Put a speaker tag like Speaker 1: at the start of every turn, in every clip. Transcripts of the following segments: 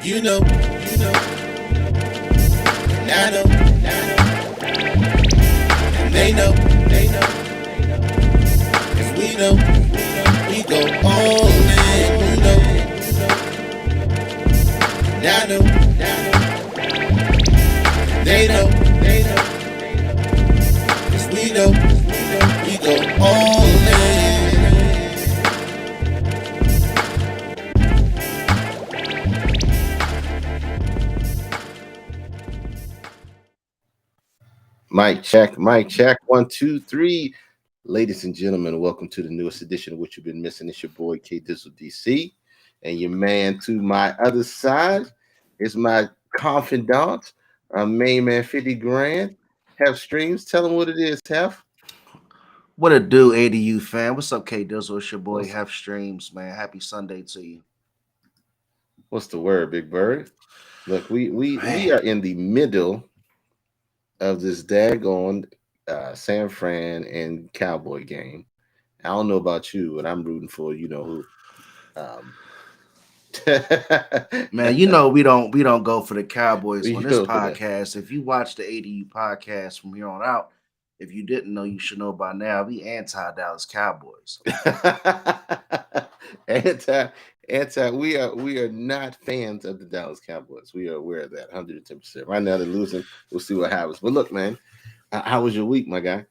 Speaker 1: You know, and I know, and they know, and we go all in. You know, and I know, they know, 'cause we go all in. Mic check, 1, 2, 3. Ladies and gentlemen, welcome to the newest edition of What You've Been Missing. It's your boy K Dizzle DC, and your man to my other side is my confidant, main man 50 grand. Have streams. Tell him what it is, Hef.
Speaker 2: What it do, ADU fan? What's up, K Dizzle? It's your boy,
Speaker 1: What's
Speaker 2: Hef Streams, man. Happy Sunday to you.
Speaker 1: what's the word, Big Bird? Look, we
Speaker 2: Man,
Speaker 1: are in the middle of this daggone San Fran and Cowboy game. I don't know about you, but I'm rooting for you know who. Um,
Speaker 2: man, we don't go for the Cowboys on
Speaker 1: we
Speaker 2: this
Speaker 1: go for that.
Speaker 2: podcast. If you watch the ADU podcast from here on out, if you didn't know, you should know by now. We anti Dallas Cowboys.
Speaker 1: anti anti we are not fans of the Dallas Cowboys. We are aware of that 110%. Right now they're losing. We'll see what happens. But look, man, how was your week, my guy?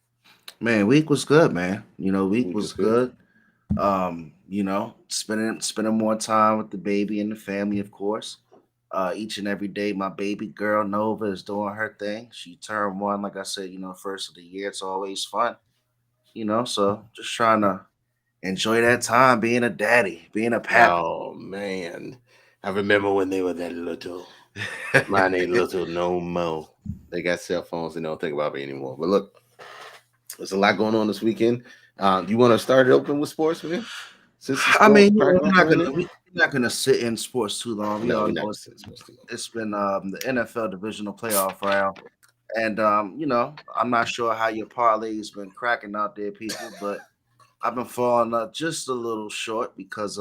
Speaker 2: Man, week was good, man. Week
Speaker 1: Week
Speaker 2: was
Speaker 1: was good.
Speaker 2: good. Spending more time with the baby and the family, of course. Each and every day, my baby girl Nova is doing her thing. She turned one, like I said, first of the year. It's always fun, So just trying to enjoy that time being a daddy, being a pappy.
Speaker 1: Oh man, I remember when they were that little. Mine ain't little no more. They got cell phones and don't think about me anymore. But look, there's a lot going on this weekend. You want to start it open with sports, man? Since it's
Speaker 2: I
Speaker 1: going
Speaker 2: mean,
Speaker 1: cracking
Speaker 2: we're
Speaker 1: off a
Speaker 2: not
Speaker 1: minute.
Speaker 2: gonna we're not gonna sit in sports too long. We
Speaker 1: No,
Speaker 2: all
Speaker 1: we're not
Speaker 2: know
Speaker 1: gonna sit in sports too long.
Speaker 2: it's been the NFL divisional playoff round, and I'm not sure how your parlay's been cracking out there, people, but I've been falling just a little short because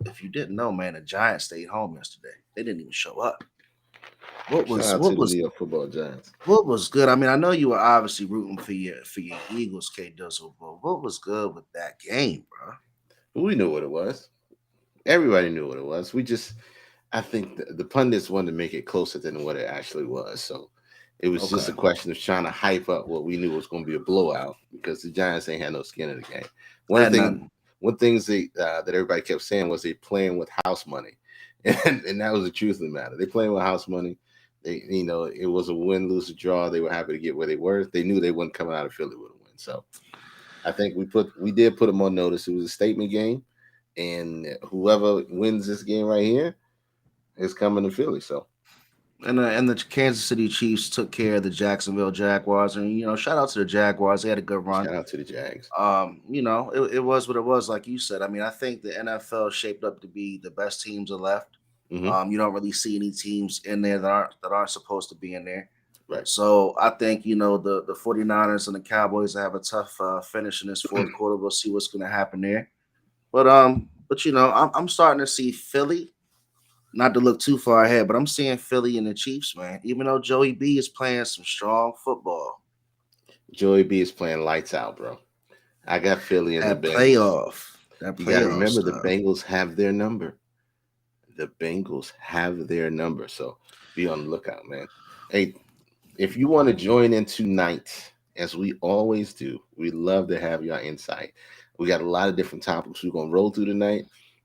Speaker 2: if you didn't know, man, the Giants stayed home yesterday. They didn't even show up. What
Speaker 1: Shout
Speaker 2: was
Speaker 1: out to
Speaker 2: what
Speaker 1: the
Speaker 2: was
Speaker 1: New York Football Giants.
Speaker 2: what was good? I mean, I know you were obviously rooting for your Eagles, K Dizzle, but what was good with that game, bro?
Speaker 1: But we knew what it was. Everybody knew what it was. I think the pundits wanted to make it closer than what it actually was. So it was just a
Speaker 2: Okay.
Speaker 1: question of trying to hype up what we knew was going to be a blowout because the Giants ain't had no skin in the game. One
Speaker 2: Had
Speaker 1: thing,
Speaker 2: nothing.
Speaker 1: one things that everybody kept saying was they playing with house money, and that was the truth of the matter. They playing with house money. It was a win, lose, or draw. They were happy to get where they were. They knew they wasn't coming out of Philly with a win. So I think we did put them on notice. It was a statement game, and whoever wins this game right here is coming to Philly. So
Speaker 2: And the Kansas City Chiefs took care of the Jacksonville Jaguars, and shout out to the Jaguars. They had a good run.
Speaker 1: shout out to the Jags.
Speaker 2: It was what it was, like you said. I mean, I think the NFL shaped up to be the best teams are left.
Speaker 1: Hmm.
Speaker 2: You don't really see any teams in there that aren't supposed to be in there.
Speaker 1: Right.
Speaker 2: So I think the 49ers and the Cowboys have a tough finish in this fourth quarter. We'll see what's going to happen there. But I'm starting to see Philly. Not to look too far ahead, but I'm seeing Philly and the Chiefs, man. Even though Joey B is playing some strong football,
Speaker 1: Joey B is playing lights out, bro. I got Philly and the
Speaker 2: that
Speaker 1: Bengals.
Speaker 2: playoff, that
Speaker 1: You got to
Speaker 2: playoff
Speaker 1: remember the
Speaker 2: stuff.
Speaker 1: Bengals have their number. The Bengals have their number. So be on the lookout, man. Hey, if you want to join in tonight, as we always do, we love to have your insight. We got a lot of different topics we're going to roll through tonight.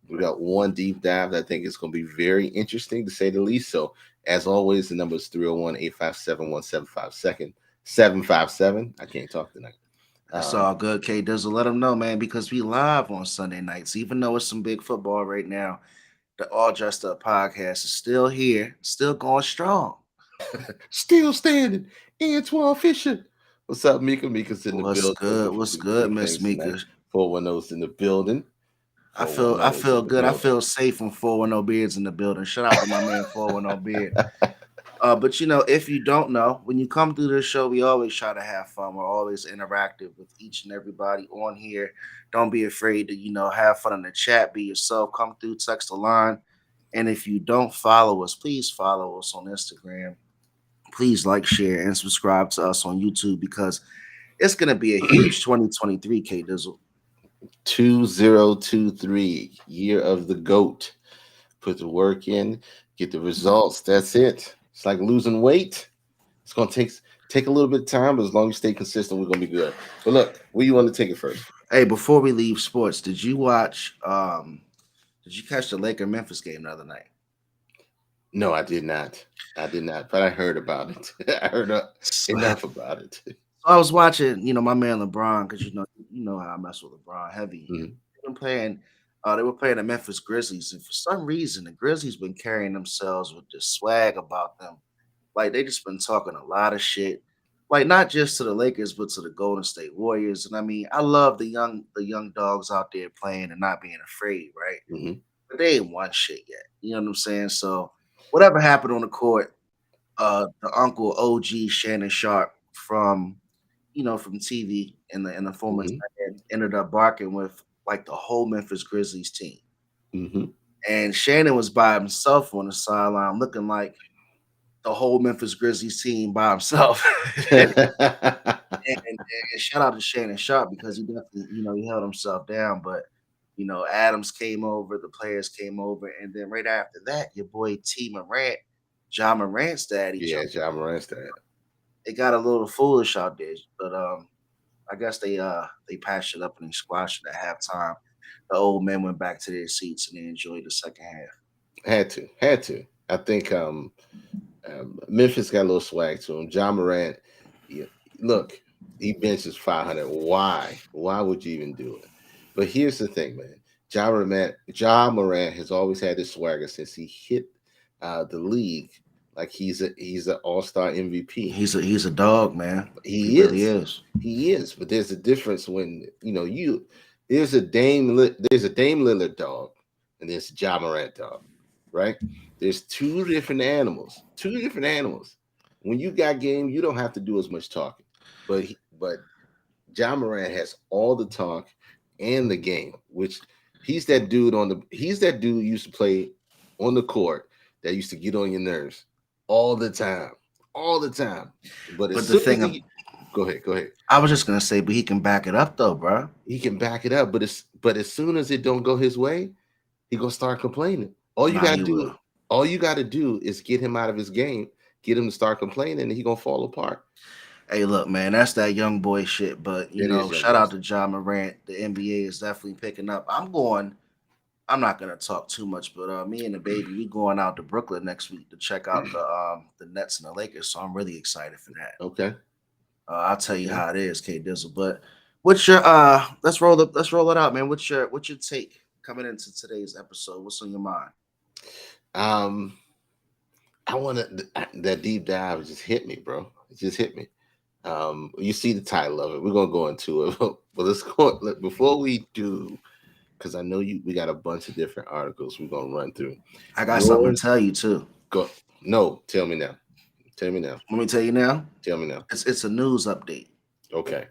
Speaker 1: We got one deep dive that I think is going to be very interesting to say the least. So, as always, the number is 301-857-1757. 757. I can't talk tonight.
Speaker 2: That's
Speaker 1: Um,
Speaker 2: all good, K. Dizzle. Let them know, man, because we live on Sunday nights. Even though it's some big football right now, the All Dressed Up podcast is still here, still going strong.
Speaker 1: Still standing. Antoine Fisher. What's up, Mika? Mika's in the
Speaker 2: What's
Speaker 1: building. We'll go
Speaker 2: good?
Speaker 1: through
Speaker 2: What's
Speaker 1: some
Speaker 2: good,
Speaker 1: big
Speaker 2: Miss
Speaker 1: things tonight.
Speaker 2: Mika?
Speaker 1: 410's in the building.
Speaker 2: I feel I
Speaker 1: 410's in
Speaker 2: feel
Speaker 1: the
Speaker 2: good. I
Speaker 1: building.
Speaker 2: feel safe when 410 Beards in the building. Shout out to my man 410 Beard. But if you don't know, when you come through this show, we always try to have fun. We're always interactive with each and everybody on here. Don't be afraid to have fun in the chat. Be yourself. Come through, text the line. And if you don't follow us, please follow us on Instagram. Please like, share, and subscribe to us on YouTube because it's going to be a huge 2023, K Dizzle.
Speaker 1: 2023, year of the GOAT. Put the work in, get the results. That's it. It's like losing weight. It's gonna take a little bit of time, but as long as you stay consistent, we're gonna be good. But look, where you want to take it first?
Speaker 2: Hey, before we leave sports, did you catch the Laker Memphis game the other night?
Speaker 1: No, I did not. I did not, but I heard about it. I heard enough about it.
Speaker 2: I was watching, my man LeBron, because you know how I mess with LeBron heavy.
Speaker 1: Mhm.
Speaker 2: They were playing the Memphis Grizzlies, and for some reason, the Grizzlies been carrying themselves with this swag about them. Like they just been talking a lot of shit, like not just to the Lakers, but to the Golden State Warriors. And I mean, I love the young dogs out there playing and not being afraid, right?
Speaker 1: Mhm.
Speaker 2: But they ain't won shit yet. You know what I'm saying? So whatever happened on the court, the uncle OG Shannon Sharp from TV and the former
Speaker 1: Mhm.
Speaker 2: ended up barking with like the whole Memphis Grizzlies team.
Speaker 1: Mhm.
Speaker 2: And Shannon was by himself on the sideline looking like the whole Memphis Grizzlies team by himself. and, and shout out to Shannon Sharp because he definitely, he held himself down. But Adams came over, the players came over, and then right after that, your boy T Morant, John Morant's daddy,
Speaker 1: Yeah, Ja Morant's dad.
Speaker 2: it got a little foolish out there, but I guess they patched it up and they squashed it at halftime. The old men went back to their seats and they enjoyed the second half.
Speaker 1: Had to. I think Memphis got a little swag to him. Ja Morant, yeah, look, he benches 500. Why? Why would you even do it? But here's the thing, man. Ja Morant has always had this swagger since he hit the league. Like he's an all-star MVP.
Speaker 2: He's a dog, man.
Speaker 1: He
Speaker 2: really
Speaker 1: is.
Speaker 2: is.
Speaker 1: He is. But there's a difference when there's a Dame Lillard dog and there's a Ja Morant dog, right? There's two different animals. When you got game, you don't have to do as much talking. But Ja Morant has all the talk and the game, which he's that dude who used to play on the court that used to get on your nerves all the time. All the time. But as soon as go ahead.
Speaker 2: I was just gonna say, but he can back it up though, bro.
Speaker 1: He can back it up, but as soon as it don't go his way, he gonna start complaining. All you gotta do is get him out of his game, get him to start complaining, and he gonna fall apart.
Speaker 2: Hey, look, man, that's that young boy shit. But shout out to Ja Morant. The NBA is definitely picking up. I'm not gonna talk too much, but me and the baby, we going out to Brooklyn next week to check out the Nets and the Lakers. So I'm really excited for that.
Speaker 1: Okay.
Speaker 2: I'll tell you how it is, K Dizzle. But what's your let's roll it out, man. What's your take coming into today's episode? What's on your mind?
Speaker 1: I want that deep dive just hit me, bro. It just hit me. You see the title of it. We're gonna go into it, but let's go before we do, because I know we got a bunch of different articles we're gonna run through.
Speaker 2: I got something to tell you too.
Speaker 1: Go. No, tell me now. Let me
Speaker 2: tell you now.
Speaker 1: Tell me now.
Speaker 2: It's a news update.
Speaker 1: Okay.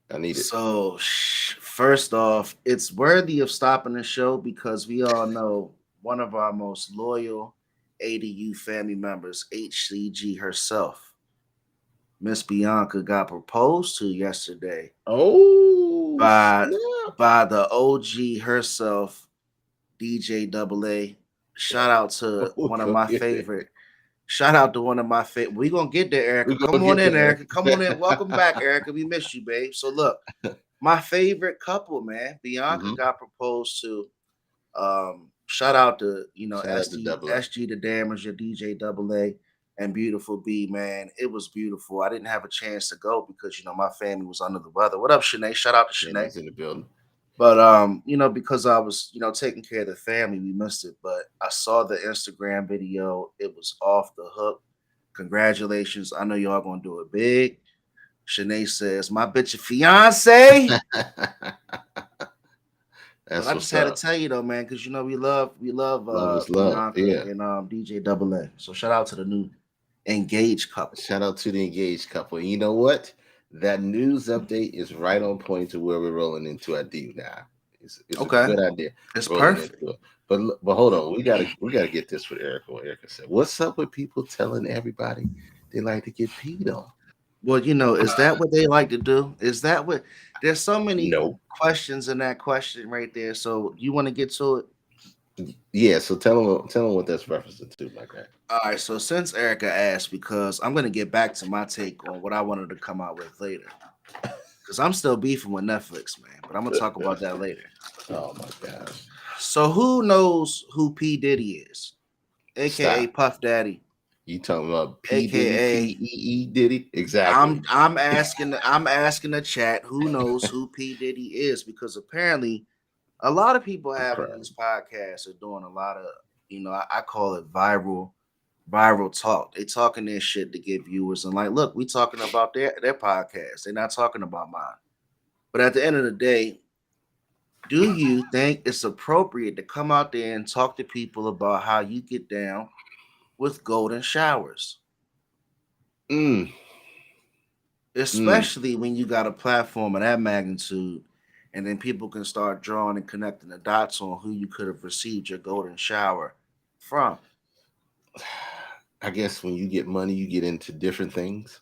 Speaker 1: I need it.
Speaker 2: So first off, it's worthy of stopping the show because we all know one of our most loyal ADU family members, HCG herself, Miss Bianca, got proposed to yesterday.
Speaker 1: Oh,
Speaker 2: by the OG herself, DJ AA. Shout out to one of my favorite. Shout out to one of my favorite. We're gonna get there, Erica. Come on in, Erica. Come on in. Welcome back, Erica. We missed you, babe. So look, my favorite couple, man. Bianca got proposed to. Shout out to SG the Damager, DJ AA, and Beautiful B, man. It was beautiful. I didn't have a chance to go because my family was under the weather. What up, Shanae? Shout out to Shanae.
Speaker 1: In the building.
Speaker 2: But because I was taking care of the family, we missed it. But I saw the Instagram video. It was off the hook. Congratulations. I know y'all gonna do it big. Shanae says, my bitch, your fiance. I just had to tell you though, man, because we love Bianca and DJ AA. So shout out to the new engaged couple.
Speaker 1: Shout out to the engaged couple. And you know what? That news update is right on point to where we're rolling into our deep now. It's a good idea.
Speaker 2: It's perfect.
Speaker 1: but hold on, we gotta get this with Erica. What Erica said. What's up with people telling everybody they like to get peed on?
Speaker 2: Well, is that what they like to do? Is that what? There's so many
Speaker 1: No.
Speaker 2: questions in that question right there. So you want to get to it?
Speaker 1: Yeah. So tell them what that's referencing to, my guy.
Speaker 2: All right. So since Erica asked, because I'm going to get back to my take on what I wanted to come out with later, because I'm still beefing with Netflix, man. But I'm gonna talk about that later.
Speaker 1: Oh my gosh.
Speaker 2: So who knows who P Diddy is, aka
Speaker 1: Stop.
Speaker 2: Puff Daddy,
Speaker 1: You talking about P Diddy,
Speaker 2: aka
Speaker 1: P-E-E Diddy? Exactly.
Speaker 2: I'm asking the chat who knows who P Diddy is, because apparently a lot of people
Speaker 1: I'm
Speaker 2: having
Speaker 1: crying.
Speaker 2: these podcasts are doing a lot of, I call it viral talk. They talking their shit to get viewers, and like, look, we talking about their podcast. They're not talking about mine. But at the end of the day, do you think it's appropriate to come out there and talk to people about how you get down with golden showers?
Speaker 1: Mm, mm.
Speaker 2: Especially when you got a platform of that magnitude, and then people can start drawing and connecting the dots on who you could have received your golden shower from.
Speaker 1: I guess when you get money, you get into different things.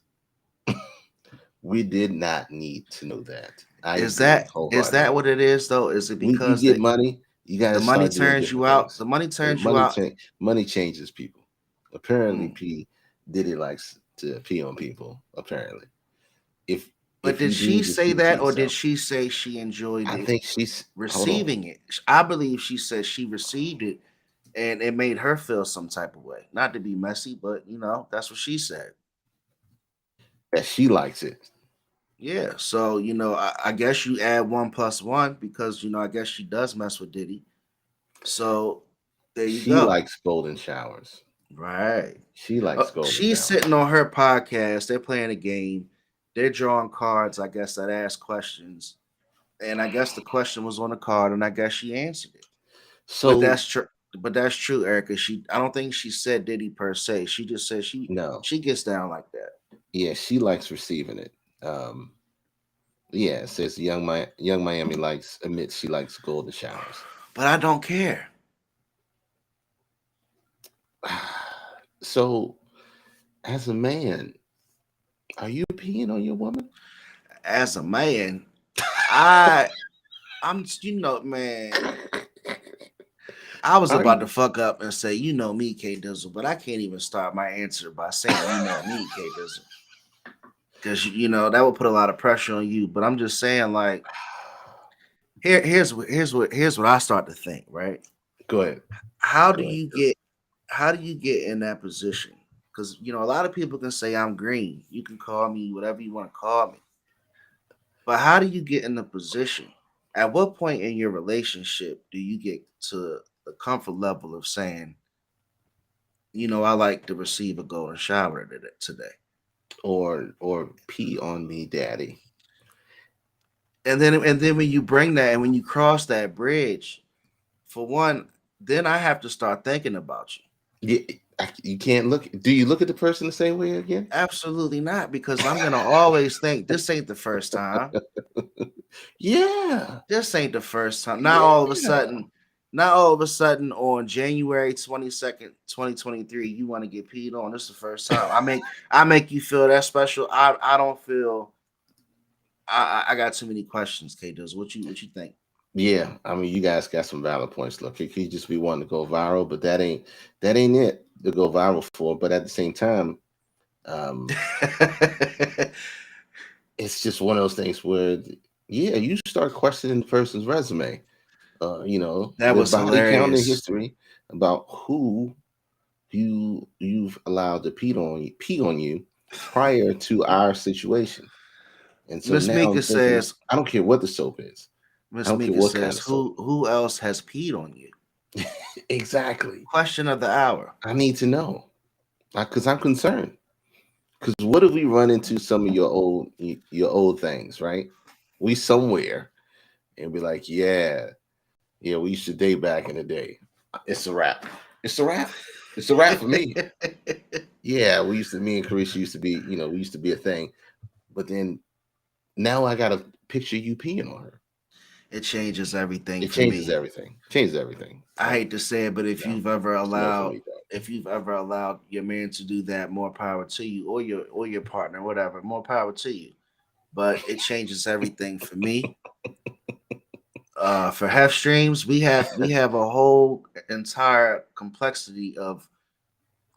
Speaker 1: We did not need to know that. I
Speaker 2: Is
Speaker 1: agree
Speaker 2: that
Speaker 1: wholeheartedly.
Speaker 2: what it is though? Is it
Speaker 1: When you
Speaker 2: because
Speaker 1: get money, you
Speaker 2: the
Speaker 1: gotta
Speaker 2: money
Speaker 1: start doing
Speaker 2: turns you
Speaker 1: different
Speaker 2: out?
Speaker 1: things.
Speaker 2: The money
Speaker 1: And
Speaker 2: turns you out.
Speaker 1: money changes people. Apparently,
Speaker 2: Mm.
Speaker 1: P Diddy likes to pee on people. Apparently, if
Speaker 2: But
Speaker 1: if
Speaker 2: did
Speaker 1: you
Speaker 2: she
Speaker 1: do, just
Speaker 2: say
Speaker 1: keep it to
Speaker 2: that, or did
Speaker 1: yourself.
Speaker 2: she say she enjoyed
Speaker 1: I
Speaker 2: it
Speaker 1: think she's hold on.
Speaker 2: receiving it? I believe she said she received it and it made her feel some type of way. Not to be messy, but that's what she said.
Speaker 1: That she likes it.
Speaker 2: Yeah. So, I guess you add one plus one, because I guess she does mess with Diddy. So there you
Speaker 1: She
Speaker 2: go.
Speaker 1: likes golden showers.
Speaker 2: Right.
Speaker 1: She likes golden
Speaker 2: She's
Speaker 1: showers.
Speaker 2: sitting on her podcast. They're playing a game. They're drawing cards, I guess, that ask questions. And I guess the question was on the card, and I guess she answered it. But
Speaker 1: So
Speaker 2: that's true. But that's true, Erica. I don't think she said Diddy per se. She just said she
Speaker 1: no,
Speaker 2: she gets down like that.
Speaker 1: yeah, she likes receiving it. Yeah, it says young Miami likes admits she likes golden showers.
Speaker 2: But I don't care.
Speaker 1: So, as a man, are you peeing on your woman?
Speaker 2: As a man, I I'm man. I was
Speaker 1: Are
Speaker 2: about
Speaker 1: you?
Speaker 2: to fuck up and say, me, K Dizzle, but I can't even start my answer by saying, me, K Dizzle. Because that would put a lot of pressure on you. But I'm just saying, like, here's what I start to think, right?
Speaker 1: Go ahead.
Speaker 2: How do
Speaker 1: Go ahead.
Speaker 2: you get how do you get in that position? Because a lot of people can say I'm green. You can call me whatever you want to call me. But how do you get in the position? At what point in your relationship do you get to the comfort level of saying, I like to receive a golden shower today?
Speaker 1: Or pee on me, daddy.
Speaker 2: And then when you bring that, and when you cross that bridge, for one, then I have to start thinking about you.
Speaker 1: You can't look. Do you look at the person the same way again?
Speaker 2: Absolutely not, because I'm gonna always think this ain't the first time.
Speaker 1: Yeah.
Speaker 2: This ain't the first time.
Speaker 1: Yeah.
Speaker 2: Not all of a sudden on January 22nd, 2023, you want to get peed on. This is the first time. I make you feel that special. I don't feel. I got too many questions, K. Does what you think?
Speaker 1: Yeah, I mean, you guys got some valid points. Look, it could just be wanting to go viral, but that ain't it to go viral for. But at the same time, um, it's just one of those things where, yeah, you start questioning the person's resume,
Speaker 2: That
Speaker 1: their
Speaker 2: was
Speaker 1: body count, their
Speaker 2: hilarious.
Speaker 1: history, about who you've allowed to pee on you prior to our situation. And so
Speaker 2: Miss
Speaker 1: now
Speaker 2: Mika
Speaker 1: I'm thinking,
Speaker 2: says.
Speaker 1: I don't care what the soap is. I
Speaker 2: Miss
Speaker 1: don't care
Speaker 2: Mika
Speaker 1: what kind
Speaker 2: says,
Speaker 1: of soap.
Speaker 2: who else has peed on you?
Speaker 1: Exactly.
Speaker 2: Question of the hour.
Speaker 1: I need to know because I'm concerned. Because what if we run into some of your old things, right? We somewhere and be like, yeah, we used to date back in the day. It's a wrap. It's a wrap. It's a wrap for me. Yeah, me and Carisha used to be, we used to be a thing. But then now I got to picture you peeing on her.
Speaker 2: It changes everything
Speaker 1: It
Speaker 2: for
Speaker 1: changes
Speaker 2: me.
Speaker 1: everything. Changes everything.
Speaker 2: I hate to say it, but
Speaker 1: No, it's no for me, dog.
Speaker 2: if you've ever allowed your man to do that, more power to you, or your partner, whatever, more power to you. But it changes everything for me. For half streams, we have a whole entire complexity of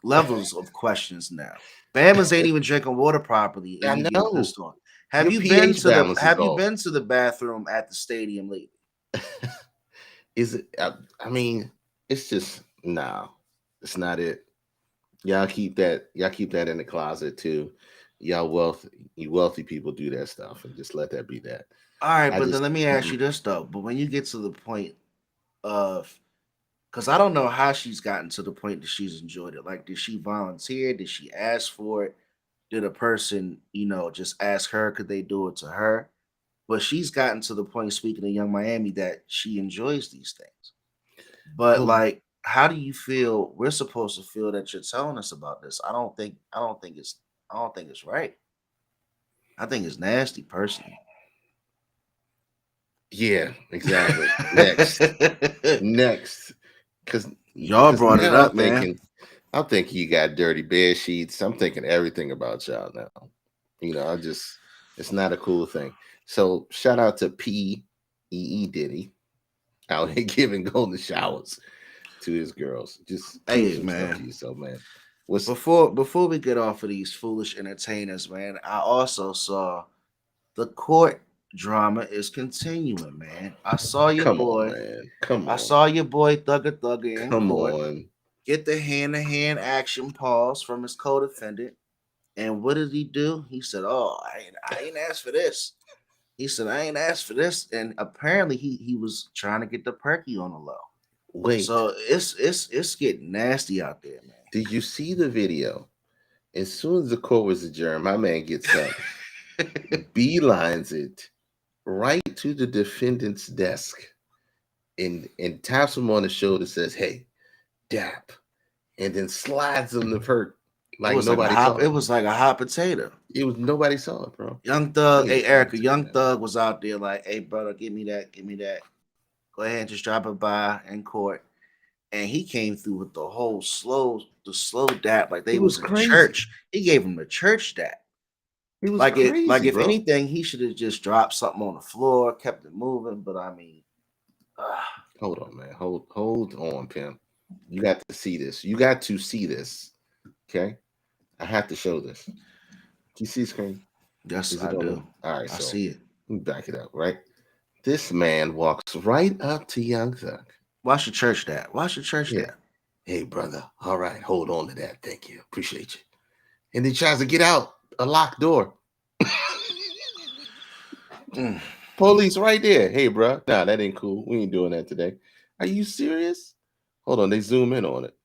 Speaker 2: levels of questions now. Bama's ain't even drinking water properly, and
Speaker 1: I
Speaker 2: you getting
Speaker 1: know
Speaker 2: pissed on.
Speaker 1: your pH balance is
Speaker 2: Have you
Speaker 1: off.
Speaker 2: been to the bathroom at the stadium lately?
Speaker 1: Is it? I mean, it's just no. It's not it. Y'all keep that. Y'all keep that in the closet too. Y'all you wealthy people do that stuff, and just let that be that.
Speaker 2: All right,
Speaker 1: I
Speaker 2: but then
Speaker 1: just
Speaker 2: let me ask you this though. But when you get to the point of, because I don't know how she's gotten to the point that she's enjoyed it. Like, did she volunteer? Did she ask for it? Did a person, just ask her? Could they do it to her? But she's gotten to the point, speaking of Young Miami, that she enjoys these things. But
Speaker 1: well,
Speaker 2: like, how do you feel? We're supposed to feel that you're telling us about this. I don't think it's right. I think it's nasty, personally.
Speaker 1: yeah, exactly. Next, next, because
Speaker 2: Y'all brought it
Speaker 1: now
Speaker 2: up, man.
Speaker 1: I'm thinking you got dirty bed sheets. I'm thinking everything about y'all now. It's not a cool thing. So shout out to Diddy out here giving golden showers to his girls. Just keep
Speaker 2: Hey,
Speaker 1: some stuff to
Speaker 2: man.
Speaker 1: yourself, man. What's
Speaker 2: Before we get off of these foolish entertainers, man, I also saw the court drama is continuing, man.
Speaker 1: come on, man. Come
Speaker 2: I
Speaker 1: on.
Speaker 2: saw your boy Thugger in
Speaker 1: Come
Speaker 2: court
Speaker 1: on.
Speaker 2: get the hand-to-hand action pause from his co-defendant. And what did he do? He said, "Oh, I ain't asked for this." He said, "I ain't asked for this," and apparently he was trying to get the perky on the low.
Speaker 1: Wait.
Speaker 2: So it's getting nasty out there,
Speaker 1: Did you see the video? As soon as the court was adjourned, my man gets up,
Speaker 2: man.
Speaker 1: beelines it right to the defendant's desk, and taps him on the shoulder, says, "Hey, dap," and then slides him the perk like nobody saw
Speaker 2: It
Speaker 1: it.
Speaker 2: was like a hot potato.
Speaker 1: It was nobody saw it, bro.
Speaker 2: Young
Speaker 1: That
Speaker 2: Thug,
Speaker 1: was
Speaker 2: hey
Speaker 1: hot
Speaker 2: Erica,
Speaker 1: potato,
Speaker 2: Young
Speaker 1: man.
Speaker 2: Thug was out there like, "Hey brother, give me that. Go ahead and just drop it by in court." And he came through with the slow dap, like they
Speaker 1: It
Speaker 2: was
Speaker 1: was
Speaker 2: in
Speaker 1: crazy.
Speaker 2: church. He gave him the church dap.
Speaker 1: It was
Speaker 2: Like
Speaker 1: crazy,
Speaker 2: if
Speaker 1: bro.
Speaker 2: anything, he should have just dropped something on the floor, kept it moving. But I mean,
Speaker 1: Hold on, man. Hold on, Pim. You got to see this. You got to see this. Okay, I have to show this. Do you see the screen?
Speaker 2: yes,
Speaker 1: Is
Speaker 2: I
Speaker 1: it on
Speaker 2: do.
Speaker 1: the? All right,
Speaker 2: I
Speaker 1: so
Speaker 2: see it.
Speaker 1: let me back it up. Right, this man walks right up to Young Thug.
Speaker 2: Watch the church dap. Watch the church
Speaker 1: Yeah.
Speaker 2: dap.
Speaker 1: Hey, brother. All right, hold on to that. Thank you. Appreciate you. And then tries to get out a locked door.
Speaker 2: Mm.
Speaker 1: Police right there. Hey, bro. Nah, that ain't cool. We ain't doing that today. Are you serious? Hold on. They zoom in on it.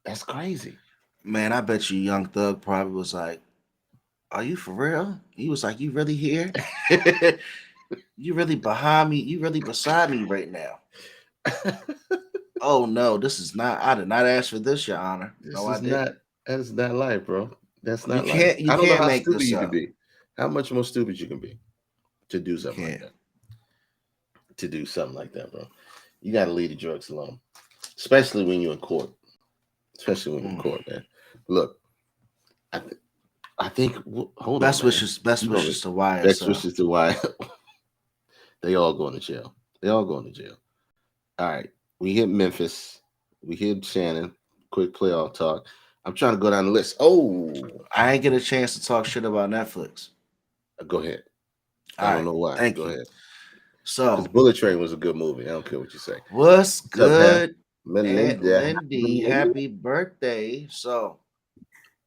Speaker 1: That's crazy.
Speaker 2: Man, I bet you Young Thug probably was like, "Are you for real?" He was like, "You really here? You really behind me? You really beside me right now?" Oh no, this is not. I did not ask for this, Your Honor.
Speaker 1: This
Speaker 2: No, I
Speaker 1: is
Speaker 2: didn't.
Speaker 1: not. That's not life, bro. That's not life.
Speaker 2: You
Speaker 1: I don't know
Speaker 2: can't
Speaker 1: how
Speaker 2: make
Speaker 1: stupid
Speaker 2: this
Speaker 1: you can
Speaker 2: up.
Speaker 1: be. How much more stupid you can be to do
Speaker 2: You
Speaker 1: something like
Speaker 2: can't.
Speaker 1: that. To do something like that, bro. You got to leave the drugs alone, especially when you're in court. Especially when you're in
Speaker 2: Mm.
Speaker 1: court, man. Look, I, I think. Hold on, man.
Speaker 2: Best
Speaker 1: You know,
Speaker 2: wishes to
Speaker 1: best
Speaker 2: YSL.
Speaker 1: wishes to why they all going to jail. They all going to jail. All right, we hit Memphis. We hit Shannon. Quick playoff talk. I'm trying to go down the list. Oh,
Speaker 2: I ain't get a chance to talk shit about Netflix.
Speaker 1: go ahead. I
Speaker 2: All
Speaker 1: don't
Speaker 2: right,
Speaker 1: know why.
Speaker 2: thank
Speaker 1: Go
Speaker 2: you.
Speaker 1: ahead. Because
Speaker 2: So,
Speaker 1: Bullet Train was a good movie. I don't care what you say.
Speaker 2: what's
Speaker 1: What's up, Hal?
Speaker 2: good, Aunt
Speaker 1: Melinda.
Speaker 2: Lindy? Happy birthday. So,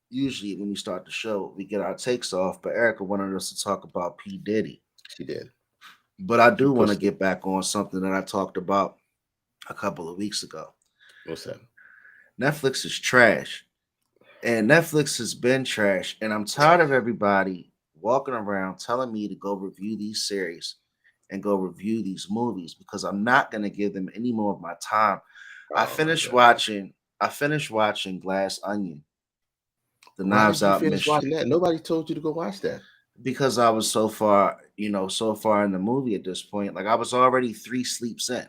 Speaker 2: usually when we start the show, we get our takes off, but Erica wanted us to talk about P. Diddy.
Speaker 1: She did.
Speaker 2: But I
Speaker 1: She
Speaker 2: do want to
Speaker 1: pushed it.
Speaker 2: get back on something that I talked about a couple of weeks ago.
Speaker 1: What's that?
Speaker 2: Netflix is trash. And Netflix has been trash. And I'm tired of everybody walking around telling me to go review these series and go review these movies because I'm not going to give them any more of my time.
Speaker 1: Oh my god.
Speaker 2: I finished watching Glass Onion, the
Speaker 1: Why did
Speaker 2: Knives
Speaker 1: you
Speaker 2: Out
Speaker 1: finish watching
Speaker 2: mystery.
Speaker 1: that? Nobody told you to go watch that.
Speaker 2: because I was so far in the movie at this point. Like I was already 3 sleeps in.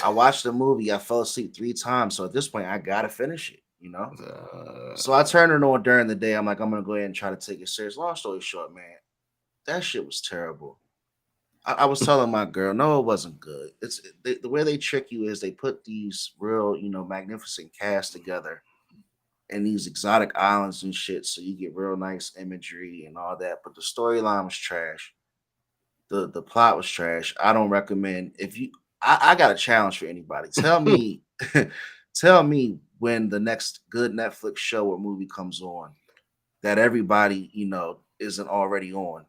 Speaker 2: I watched the movie. I fell asleep 3 times. So at this point, I gotta finish it.
Speaker 1: Uh,
Speaker 2: So I turned it on during the day. I'm like, I'm gonna go ahead and try to take it serious. Long story short, man, that shit was terrible. I was telling my girl, no, it wasn't good. The way they trick you is they put these real, magnificent casts together and these exotic islands and shit, so you get real nice imagery and all that. But the storyline was trash. The plot was trash. I don't recommend if you. I got a challenge for anybody. Tell me, tell me when the next good Netflix show or movie comes on that everybody isn't already on,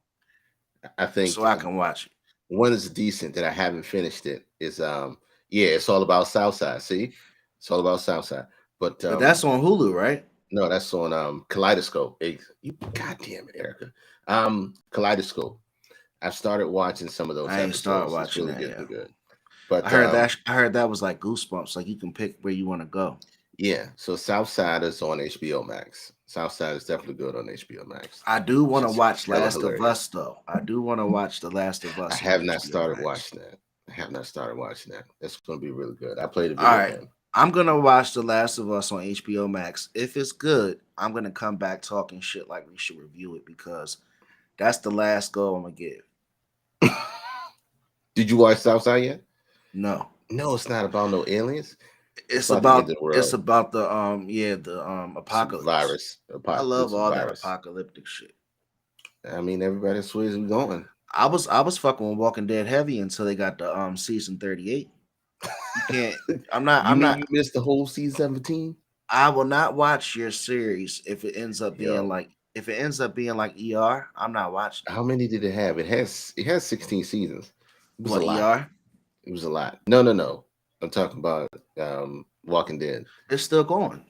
Speaker 1: I
Speaker 2: so
Speaker 1: think
Speaker 2: I can watch it.
Speaker 1: one is decent that I haven't finished it is yeah, it's all about Southside. See, it's all about Southside. But
Speaker 2: But that's on Hulu, right?
Speaker 1: no, that's on Kaleidoscope. You goddamn it, Erica. Kaleidoscope. I've started watching some of those
Speaker 2: I ain't started
Speaker 1: episodes. It's
Speaker 2: watching
Speaker 1: really
Speaker 2: that
Speaker 1: good,
Speaker 2: yet.
Speaker 1: really good. But um,
Speaker 2: I heard that was like Goosebumps. Like you can pick where you want to go.
Speaker 1: yeah, so Southside is on HBO Max. Southside is definitely good on HBO Max.
Speaker 2: I do want to
Speaker 1: She's
Speaker 2: watch
Speaker 1: hella
Speaker 2: Last of
Speaker 1: hilarious.
Speaker 2: Us though. I do want to watch The Last of
Speaker 1: I
Speaker 2: Us on
Speaker 1: have not
Speaker 2: HBO
Speaker 1: started
Speaker 2: Max.
Speaker 1: watching that. I have not started watching that. That's going to be really good. I played a
Speaker 2: All
Speaker 1: video
Speaker 2: right.
Speaker 1: game.
Speaker 2: I'm gonna watch The Last of Us on HBO Max. If it's good, I'm gonna come back talking shit like we should review it because that's the last go I'm gonna give.
Speaker 1: Did you watch Southside yet?
Speaker 2: No.
Speaker 1: No, it's not about no aliens. It's
Speaker 2: It's
Speaker 1: about the end
Speaker 2: about
Speaker 1: of the
Speaker 2: it's
Speaker 1: world.
Speaker 2: about the
Speaker 1: It's a
Speaker 2: apocalypse.
Speaker 1: virus.
Speaker 2: I love
Speaker 1: It's a
Speaker 2: all that
Speaker 1: virus.
Speaker 2: apocalyptic shit.
Speaker 1: I mean, everybody's where's we going.
Speaker 2: I was fucking with Walking Dead heavy until they got the season 38. You can't I'm not
Speaker 1: You
Speaker 2: I'm
Speaker 1: mean
Speaker 2: not
Speaker 1: you missed the whole season 17?
Speaker 2: I will not watch your series
Speaker 1: Yo,
Speaker 2: if it ends up being like ER, I'm not watching it.
Speaker 1: how many did it have? It has 16 seasons. It was a
Speaker 2: What
Speaker 1: lot.
Speaker 2: ER?
Speaker 1: It was a lot. No, no, no. I'm talking about Walking Dead.
Speaker 2: It's still going.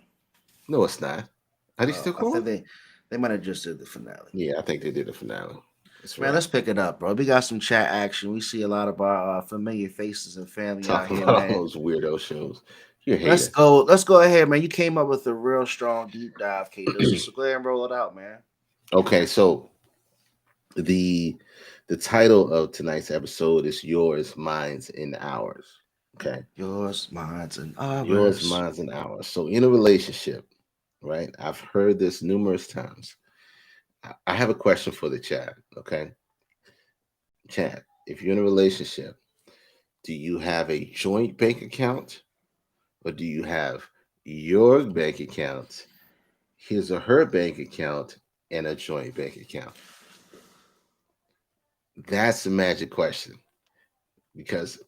Speaker 1: No, it's not. Are they still
Speaker 2: I think
Speaker 1: going?
Speaker 2: they might have just did the finale.
Speaker 1: Yeah, I think they did a finale. That's
Speaker 2: Man,
Speaker 1: right.
Speaker 2: let's pick it up, bro. We got some chat action. We see a lot of our familiar faces and family out
Speaker 1: Talking
Speaker 2: here,
Speaker 1: about all
Speaker 2: man.
Speaker 1: those weirdo shows. You're a
Speaker 2: Let's
Speaker 1: hater.
Speaker 2: go. Let's go ahead, man. You came up with a real strong deep dive, K Dizzle. So go ahead and roll it out, man.
Speaker 1: Okay, so the the title of tonight's episode is Yours, Mine's, and Ours. Okay.
Speaker 2: Yours, mine, and
Speaker 1: Yours,
Speaker 2: ours.
Speaker 1: mine's, and ours. So in a relationship, right? I've heard this numerous times. I have a question for the chat. Okay. Chat. If you're in a relationship, do you have a joint bank account or do you have your bank account, his or her bank account, and a joint bank account? That's the magic question because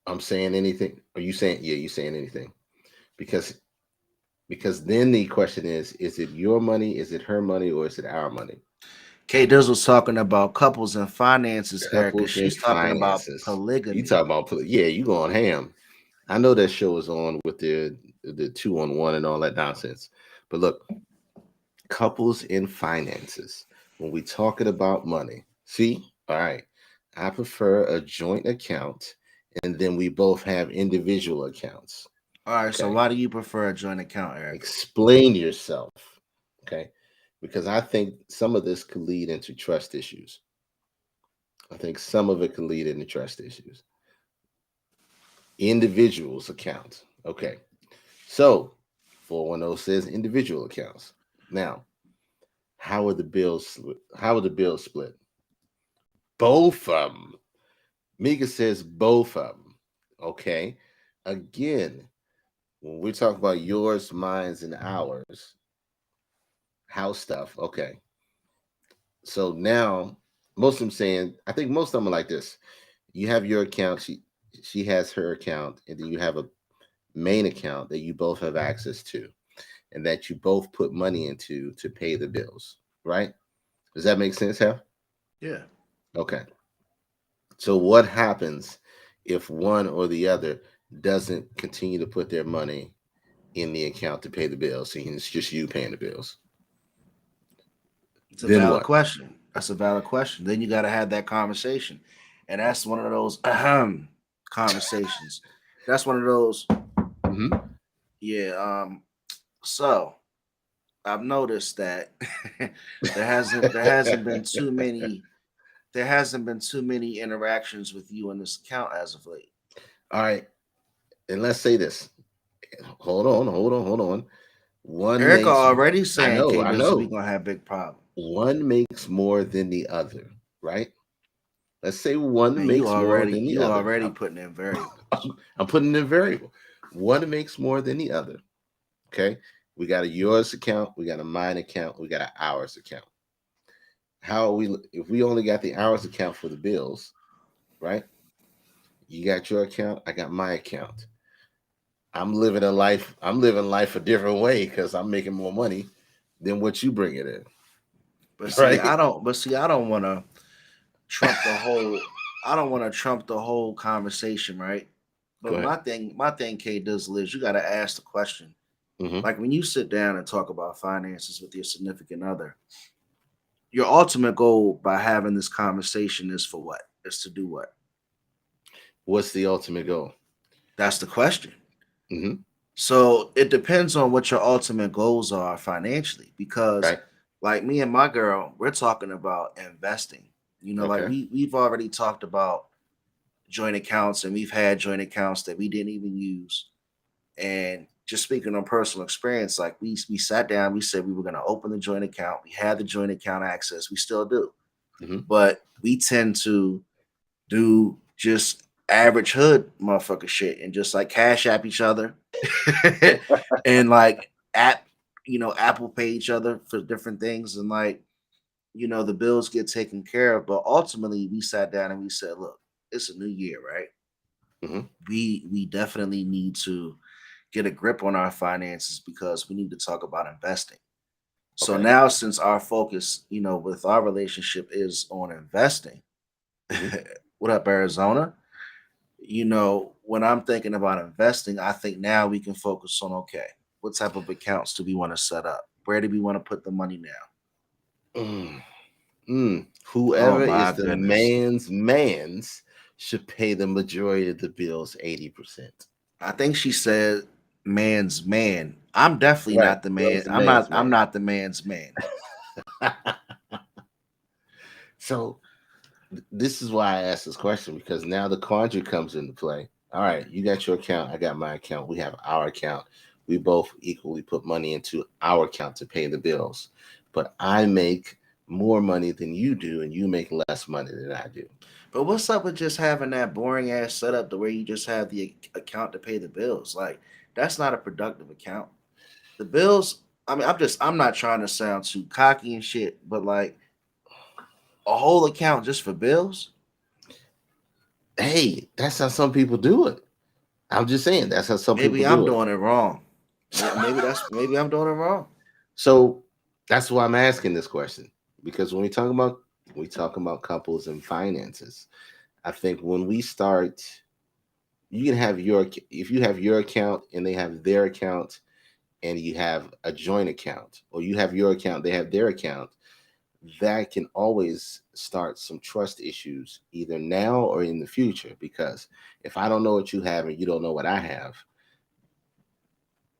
Speaker 1: I'm saying anything. Are you saying, yeah, you saying anything? Because then the question is it your money, is it her money, or is it our money?
Speaker 2: K Dizzle's talking about couples and finances, Erica.
Speaker 1: Couples and
Speaker 2: She's talking about
Speaker 1: finances. You
Speaker 2: polygamy.
Speaker 1: talk about yeah, you going ham. I know that show is on with the 2-on-1 and all that nonsense. But look, couples in finances. When we talking about money, see, all right, I prefer a joint account, and then we both have individual accounts.
Speaker 2: All right, so
Speaker 1: Okay,
Speaker 2: why do you prefer a joint account, Erica?
Speaker 1: explain yourself. Okay, because I think some of this could lead into trust issues. I think some of it could lead into trust issues. Individuals accounts. Okay, so 410 says individual accounts. Now, how are the bills split? Both of them. Mika says both of them. Okay. Again, when we're talking about yours, mine's, and ours, house stuff. Okay. So now most of them saying, I think most of them are like this. You have your account, she has her account, and then you have a main account that you both have access to and that you both put money into to pay the bills. Right? Does that make sense, Hef?
Speaker 2: Yeah.
Speaker 1: Okay. So what happens if one or the other doesn't continue to put their money in the account to pay the bills? So it's just you paying the bills.
Speaker 2: It's a
Speaker 1: Then
Speaker 2: valid
Speaker 1: what?
Speaker 2: question. That's a valid question. Then you got to have that conversation. And that's one of those conversations. That's one of those,
Speaker 1: Hmm.
Speaker 2: yeah. So I've noticed that there hasn't been too many interactions with you in this account as of late.
Speaker 1: All right, and let's say this. Hold on. One
Speaker 2: Erica
Speaker 1: makes
Speaker 2: already
Speaker 1: I
Speaker 2: saying
Speaker 1: know,
Speaker 2: K
Speaker 1: I
Speaker 2: Dizzy, we
Speaker 1: know.
Speaker 2: gonna have big problems.
Speaker 1: One makes more than the other, right? Let's say one
Speaker 2: Man,
Speaker 1: makes more than the
Speaker 2: you
Speaker 1: other.
Speaker 2: already putting in variables.
Speaker 1: I'm putting in variable. One makes more than the other. Okay. We got a yours account, we got a mine account, we got an ours account. How are we if we only got the ours account for the bills, right? You got your account, I got my account. I'm living life a different way because I'm making more money than what you bring it in. Right?
Speaker 2: I don't want to trump the whole. I don't want to trump the whole conversation, right?
Speaker 1: Go
Speaker 2: But
Speaker 1: ahead.
Speaker 2: my thing, K Dizzle, is you got to ask the question.
Speaker 1: Hmm.
Speaker 2: Like when you sit down and talk about finances with your significant other, your ultimate goal by having this conversation is for what? Is to do what?
Speaker 1: What's the ultimate goal?
Speaker 2: That's the question.
Speaker 1: Hmm.
Speaker 2: So it depends on what your ultimate goals are financially, because
Speaker 1: Right.
Speaker 2: like me and my girl, we're talking about investing. Like
Speaker 1: Okay.
Speaker 2: we've already talked about joint accounts, and we've had joint accounts that we didn't even use. And just speaking on personal experience, like we sat down, we said we were going to open the joint account. We had the joint account access, we still do,
Speaker 1: Hmm.
Speaker 2: but we tend to do just average hood motherfucker shit and just like cash app each other and like Apple Pay each other for different things, and like the bills get taken care of. But ultimately we sat down and we said, look, it's a new year, right?
Speaker 1: Hmm.
Speaker 2: We definitely need to get a grip on our finances because we need to talk about investing. So
Speaker 1: Okay.
Speaker 2: now, since our focus, with our relationship is on investing,
Speaker 1: Hmm.
Speaker 2: what up, Arizona? When I'm thinking about investing, I think now we can focus on, okay, what type of accounts do we want to set up? Where do we want to put the money now?
Speaker 1: Mm.
Speaker 2: Oh
Speaker 1: Whoever
Speaker 2: my
Speaker 1: is the
Speaker 2: goodness.
Speaker 1: man's should pay the majority of the bills 80%.
Speaker 2: I think she said man's man. I'm definitely
Speaker 1: Right.
Speaker 2: not the
Speaker 1: That
Speaker 2: man.
Speaker 1: was the man's
Speaker 2: I'm
Speaker 1: man.
Speaker 2: not the man's man.
Speaker 1: So this is why I asked this question because now the quandary comes into play. All right, you got your account, I got my account, we have our account. We both equally put money into our account to pay the bills. But I make more money than you do, and you make less money than I do.
Speaker 2: But what's up with just having that boring ass setup to where you just have the account to pay the bills? Like that's not a productive account. The bills, I mean, I'm not trying to sound too cocky and shit, but like a whole account just for bills?
Speaker 1: Hey, that's how some people do it. I'm just saying that's how some people
Speaker 2: Maybe I'm
Speaker 1: do it.
Speaker 2: doing it wrong. Maybe I'm doing it wrong.
Speaker 1: So that's why I'm asking this question because when we talk about couples and finances, I think when we start, you can have your if you have your account and they have their account, and you have a joint account, or you have your account, they have their account, that can always start some trust issues either now or in the future. Because if I don't know what you have and you don't know what I have,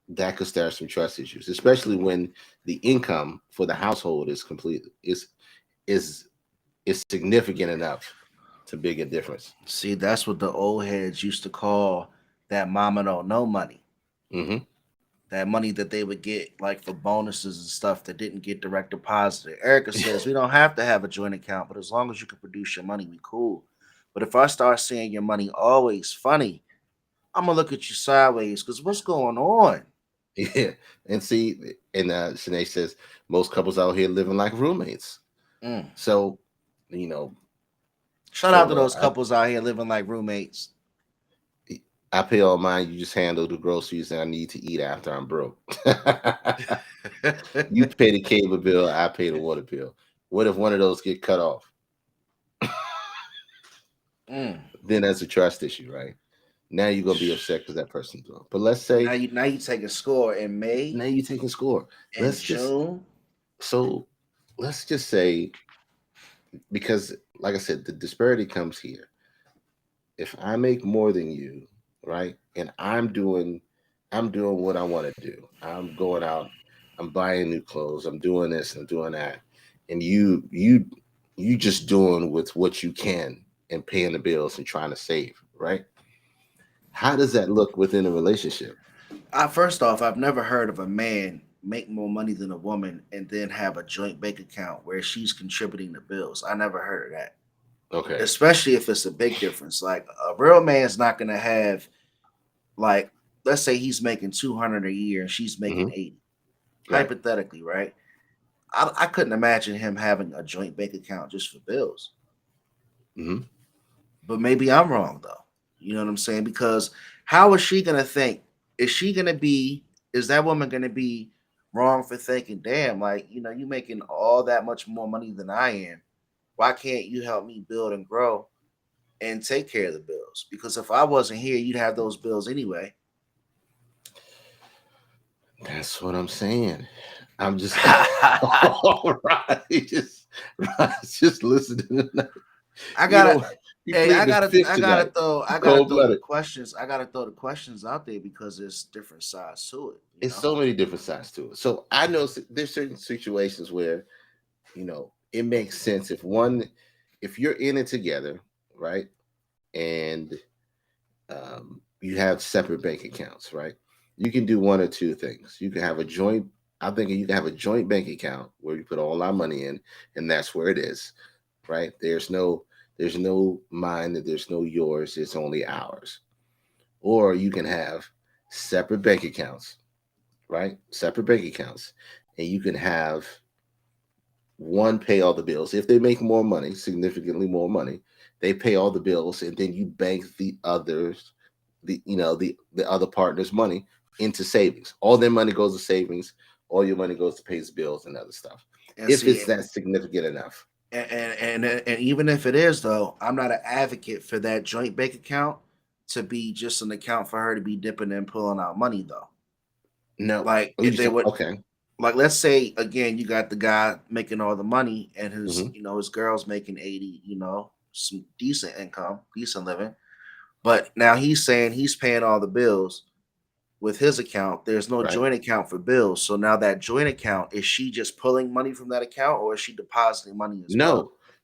Speaker 1: that could start some trust issues, especially when the income for the household is complete is is significant enough to make a difference.
Speaker 2: See, that's what the old heads used to call that mama don't know money.
Speaker 1: Hmm.
Speaker 2: That money that they would get like for bonuses and stuff that didn't get direct deposited. Erica says we don't have to have a joint account, but as long as you can produce your money, we cool. But if I start seeing your money always funny, I'm gonna look at you sideways because what's going on?
Speaker 1: Yeah, and see, and Shanae says most couples out here living like roommates.
Speaker 2: Mm.
Speaker 1: So, you know,
Speaker 2: Shout out
Speaker 1: so
Speaker 2: to those couples out here living like roommates.
Speaker 1: I pay all mine. You just handle the groceries that I need to eat after I'm broke. You pay the cable bill, I pay the water bill. What if one of those get cut off?
Speaker 2: Mm.
Speaker 1: Then that's a trust issue, right? Now you're gonna be upset because that person's broke. But let's say
Speaker 2: Now you take a score in May
Speaker 1: now you're taking score.
Speaker 2: and
Speaker 1: Let's just
Speaker 2: June.
Speaker 1: so let's just say because like I said, the disparity comes here. If I make more than you, right, and I'm doing what I want to do. I'm going out. I'm buying new clothes, I'm doing this, I'm doing that, and you just doing with what you can and paying the bills and trying to save, right? How does that look within a relationship?
Speaker 2: First off, I've never heard of a man make more money than a woman and then have a joint bank account where she's contributing the bills. I never heard of that.
Speaker 1: Okay.
Speaker 2: Especially if it's a big difference. Like a real man's not gonna have like let's say he's making 200 a year and she's making
Speaker 1: Hmm.
Speaker 2: 80.
Speaker 1: Right.
Speaker 2: Hypothetically, right? I couldn't imagine him having a joint bank account just for bills.
Speaker 1: Hmm.
Speaker 2: But maybe I'm wrong though. You know what I'm saying? Because how is she gonna think? Is she gonna be? Is that woman gonna be wrong for thinking, damn, like you making all that much more money than I am? Why can't you help me build and grow and take care of the bills? Because if I wasn't here, you'd have those bills anyway.
Speaker 1: That's what I'm saying. I'm just all right. Just listening.
Speaker 2: I
Speaker 1: You
Speaker 2: gotta,
Speaker 1: know, you
Speaker 2: hey,
Speaker 1: plead the fifth tonight.
Speaker 2: I gotta
Speaker 1: Cold
Speaker 2: throw the
Speaker 1: blooded.
Speaker 2: questions. I gotta throw the questions out there because there's different sides to it. You
Speaker 1: It's
Speaker 2: know.
Speaker 1: so many different sides to it. So I know there's certain situations where it makes sense if you're in it together, right? And you have separate bank accounts, right? You can do one or two things. You can have a joint. I'm thinking you can have a joint bank account where you put all our money in, and that's where it is, right? There's no mine, there's no yours. It's only ours. Or you can have separate bank accounts, right? Separate bank accounts, and you can have one pay all the bills. If they make more money, significantly more money, they pay all the bills, and then you bank the others, the other partner's money into savings. All their money goes to savings. All your money goes to pays bills and other stuff.
Speaker 2: And
Speaker 1: If
Speaker 2: see,
Speaker 1: it's that significant enough.
Speaker 2: and even if it is though, I'm not an advocate for that joint bank account to be just an account for her to be dipping and pulling out money though.
Speaker 1: No.
Speaker 2: Like
Speaker 1: Oh,
Speaker 2: if they would
Speaker 1: okay.
Speaker 2: like let's say again you got the guy making all the money and his
Speaker 1: Hmm.
Speaker 2: his girl's making 80, some decent income, decent living. But now he's saying he's paying all the bills with his account. There's no
Speaker 1: Right.
Speaker 2: joint account for bills. So now that joint account, is she just pulling money from that account or is she depositing money as well?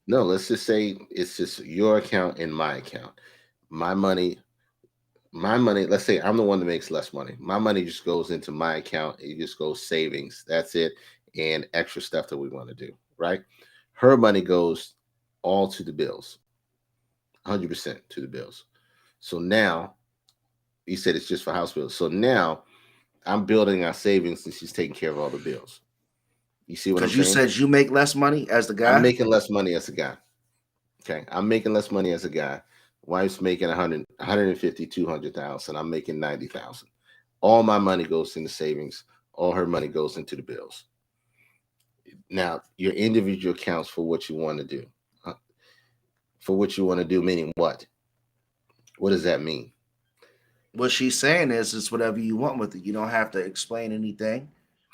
Speaker 1: No, no. Let's just say it's just your account and my account. My money my money, let's say I'm the one that makes less money. My money just goes into my account. It just goes savings. That's it. And extra stuff that we want to do. Right. Her money goes all to the bills, 100% to the bills. So now you said it's just for house bills. So now I'm building our savings and she's taking care of all the bills. You see what I'm
Speaker 2: Because you
Speaker 1: saying?
Speaker 2: said you make less money as the
Speaker 1: I'm
Speaker 2: guy.
Speaker 1: making less money as a guy. Okay. I'm making less money as a guy. Wife's making 100, 150, 200,000. I'm making 90,000. All my money goes into savings. All her money goes into the bills. Now, your individual accounts for what you want to do. Uh, For what you want to do, meaning what? What does that mean?
Speaker 2: What she's saying is it's whatever you want with it. You don't have to explain anything.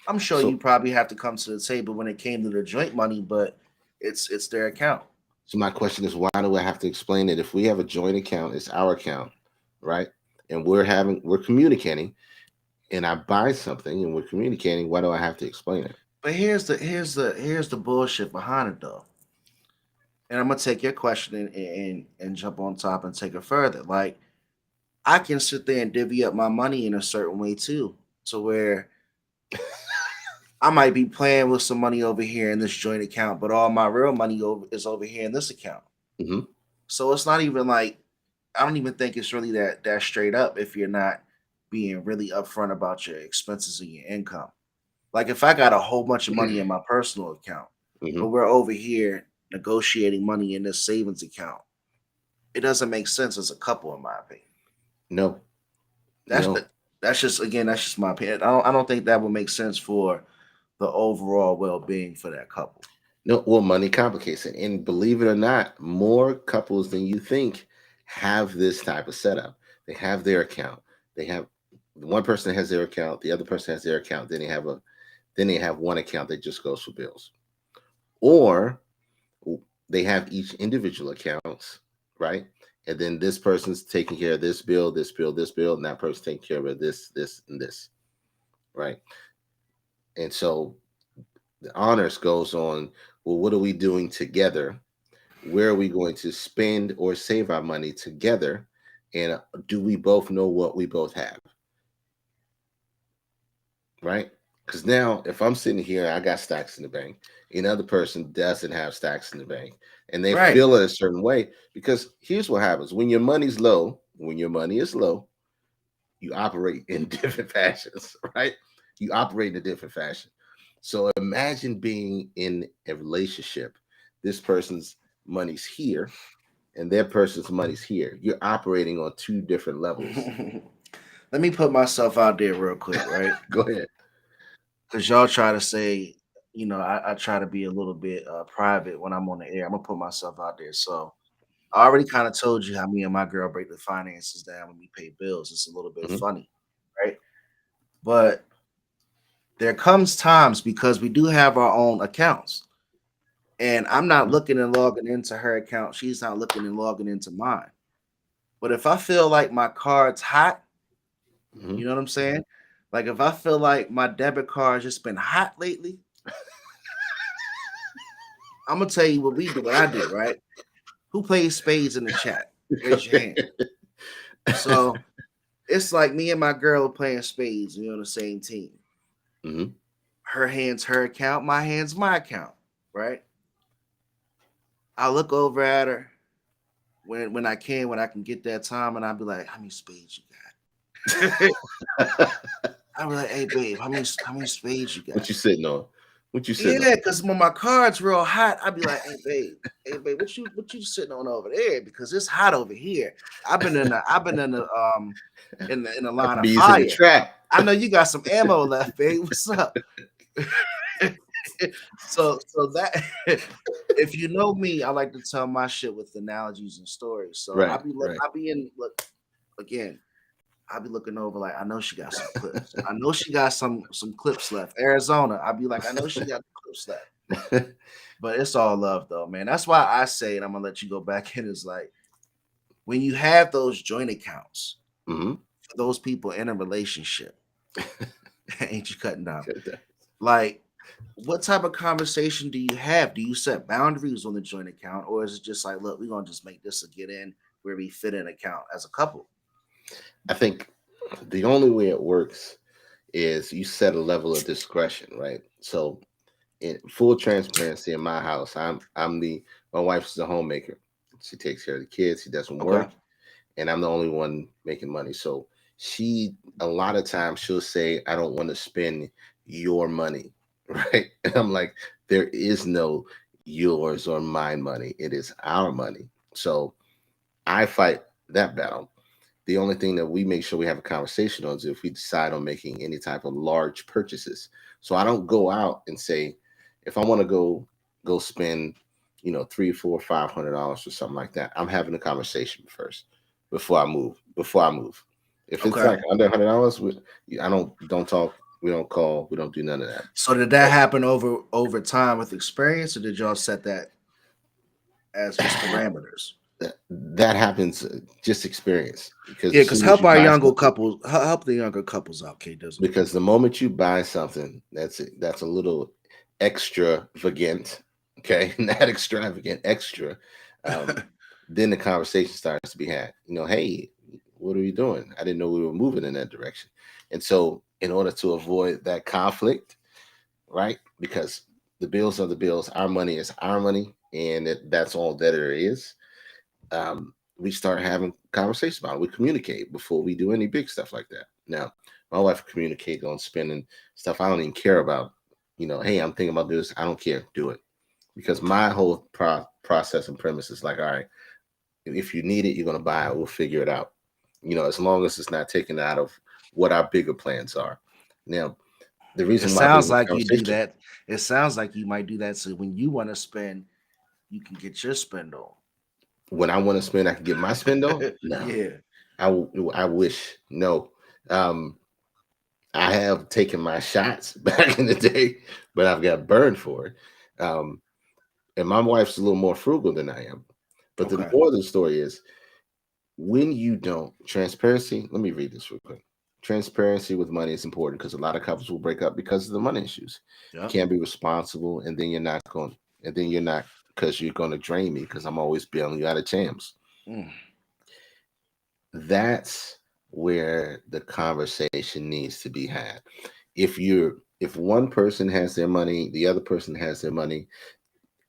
Speaker 2: I'm sure you
Speaker 1: So,
Speaker 2: probably have to come to the table when it came to the joint money, but it's their account.
Speaker 1: so my question is, why do I have to explain it? If we have a joint account, it's our account, right? And we're communicating, and I buy something, and we're communicating. Why do I have to explain it?
Speaker 2: But here's the bullshit behind it though. And I'm gonna take your question and jump on top and take it further. Like I can sit there and divvy up my money in a certain way too, to where I might be playing with some money over here in this joint account, but all my real money is over here in this account.
Speaker 1: Hmm.
Speaker 2: So it's not even like I don't even think it's really that straight up if you're not being really upfront about your expenses and your income. Like if I got a whole bunch of money in my personal account,
Speaker 1: Hmm.
Speaker 2: but we're over here negotiating money in this savings account, it doesn't make sense as a couple, in my opinion.
Speaker 1: No,
Speaker 2: That's
Speaker 1: no.
Speaker 2: that's just again that's just my opinion. I don't think that would make sense for the overall well being for that couple.
Speaker 1: No, well, money complicates it. And believe it or not, more couples than you think have this type of setup. They have their account. They have one person has their account, the other person has their account. Then they have one account that just goes for bills. Or they have each individual accounts, right? And then this person's taking care of this bill, this bill, this bill, and that person's taking care of this, and this, right? And so the honors goes on, well, what are we doing together? Where are we going to spend or save our money together? And do we both know what we both have? Right? Because now, if I'm sitting here, I got stacks in the bank, another person doesn't have stacks in the bank, and they
Speaker 2: Right.
Speaker 1: feel it a certain way. Because here's what happens when your money's low, when your money is low, you operate in different fashions, right? You operate in a different fashion. So imagine being in a relationship. This person's money's here, and their person's money's here. You're operating on two different levels.
Speaker 2: Let me put myself out there real quick, right?
Speaker 1: Go ahead.
Speaker 2: Because y'all try to say, I try to be a little bit private when I'm on the air. I'm gonna put myself out there. So I already kind of told you how me and my girl break the finances down when we pay bills. It's a little bit
Speaker 1: Mhm.
Speaker 2: funny, right? But there comes times because we do have our own accounts. And I'm not
Speaker 1: Mhm.
Speaker 2: looking and logging into her account. She's not looking and logging into mine. But if I feel like my card's hot,
Speaker 1: Mhm.
Speaker 2: you know what I'm saying? Like if I feel like my debit card has just been hot lately, I'm gonna tell you what we do, what I do, right? Who plays spades in the chat? Raise your hand. So it's like me and my girl are playing spades, we're on the same team.
Speaker 1: Mhm.
Speaker 2: Her hand's her account, my hand's my account, right? I look over at her when I can get that time, and I'll be like, how many spades you got? I'll be like, hey babe, how many spades you got?
Speaker 1: What you sitting on? What you sitting on?
Speaker 2: Yeah, because when my card's real hot, I'd be like, hey babe, what you sitting on over there? Because it's hot over here. I've been in the line of
Speaker 1: Bees in the
Speaker 2: fire.
Speaker 1: trap.
Speaker 2: I know you got some ammo left, babe. What's up? so that if you know me, I like to tell my shit with analogies and stories. So
Speaker 1: Right. Right.
Speaker 2: I'll be in look again. I'll be looking over like I know she got some clips. I know she got some clips left. Arizona. I'll be like, I know she got clips left. But it's all love though, man. That's why I say, and I'm gonna let you go back in, is like when you have those joint accounts
Speaker 1: Mhm.
Speaker 2: for those people in a relationship, ain't you cutting down? Like, what type of conversation do you have? Do you set boundaries on the joint account, or is it just like, look, we're gonna just make this a get in where we fit in account as a couple?
Speaker 1: I think the only way it works is you set a level of discretion, right? So, in full transparency, in my house, my wife's the homemaker. She takes care of the kids. She doesn't
Speaker 2: Okay.
Speaker 1: work, and I'm the only one making money. So she, a lot of times, she'll say, "I don't want to spend your money," right? And I'm like, there is no yours or my money. It is our money. So I fight that battle. The only thing that we make sure we have a conversation on is if we decide on making any type of large purchases. So I don't go out and say, if I want to go spend, three, four, $500 or something like that. I'm having a conversation first before I move. Before I move, if it's
Speaker 2: Okay.
Speaker 1: like under $100, I don't talk. We don't call. We don't do none of that.
Speaker 2: So did that happen over time with experience, or did y'all set that as just parameters?
Speaker 1: That happens just experience because
Speaker 2: Yeah,
Speaker 1: as
Speaker 2: because
Speaker 1: soon as you buy something.
Speaker 2: help the younger couples out, K Dizzle.
Speaker 1: Because the moment you buy something that's a little extravagant, okay, not extravagant, extra, then the conversation starts to be had. Hey, what are we doing? I didn't know we were moving in that direction. And so, in order to avoid that conflict, right? Because the bills are the bills, our money is our money, and that's all that there is. We start having conversations about it. We communicate before we do any big stuff like that. Now, my wife communicate on spending stuff I don't even care about. Hey, I'm thinking about this. I don't care. Do it. Because my whole process and premise is like, all right, if you need it, you're going to buy it. We'll figure it out. As long as it's not taken out of what our bigger plans are. Now, the
Speaker 2: It
Speaker 1: reason why we
Speaker 2: sounds
Speaker 1: have a
Speaker 2: like you do
Speaker 1: conversation,
Speaker 2: that. It sounds like you might do that so when you want to spend, you can get your spend on.
Speaker 1: when I want to spend, I can get my spend on. No,
Speaker 2: Yeah.
Speaker 1: I wish. No. Um, I have taken my shots back in the day, but I've got burned for it. Um, and my wife's a little more frugal than I am. But the
Speaker 2: Okay.
Speaker 1: moral of the story is when you don't, transparency, let me read this real quick. transparency with money is important because a lot of couples will break up because of the money issues. You
Speaker 2: Yep.
Speaker 1: can't be responsible, and then you're not because you're going to drain me because I'm always bailing you out of jams.
Speaker 2: Mm.
Speaker 1: That's where the conversation needs to be had. If one person has their money, the other person has their money,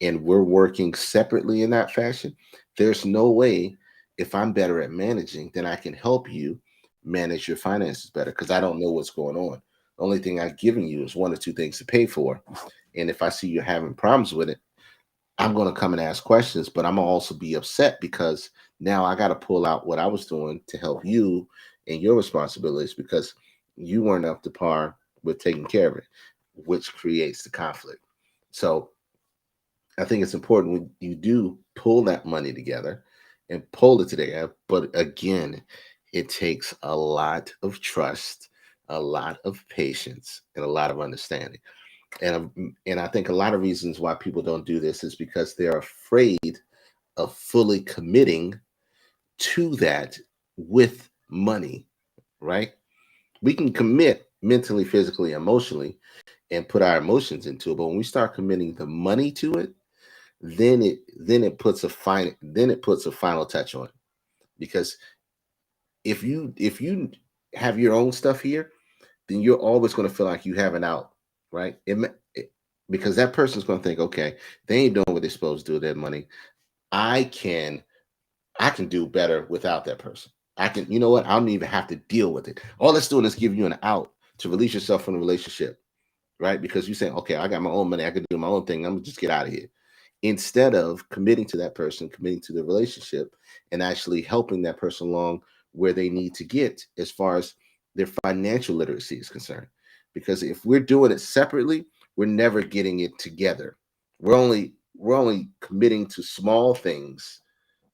Speaker 1: and we're working separately in that fashion, there's no way if I'm better at managing, then I can help you manage your finances better because I don't know what's going on. The only thing I've given you is one or two things to pay for. And if I see you're having problems with it, I'm going to come and ask questions, but I'm going to also be upset because now I got to pull out what I was doing to help you and your responsibilities because you weren't up to par with taking care of it, which creates the conflict. So I think it's important when you do pull that money together and pull it together. But again, it takes a lot of trust, a lot of patience, and a lot of understanding. And I think a lot of reasons why people don't do this is because they're afraid of fully committing to that with money, right? We can commit mentally, physically, emotionally, and put our emotions into it. But when we start committing the money to it, then it puts a final touch on it. Because if you have your own stuff here, then you're always going to feel like you have an out, right? Because that person's going to think, okay, they ain't doing what they're supposed to do with their money. I can I can do better without that person. I can, you know what? I don't even have to deal with it. All it's doing is give you an out to release yourself from the relationship, right? Because you're saying, okay, I got my own money, I can do my own thing. I'm gonna just get out of here. Instead of committing to that person, committing to the relationship, and actually helping that person along where they need to get as far as their financial literacy is concerned. Because if we're doing it separately, we're never getting it together. We're only committing to small things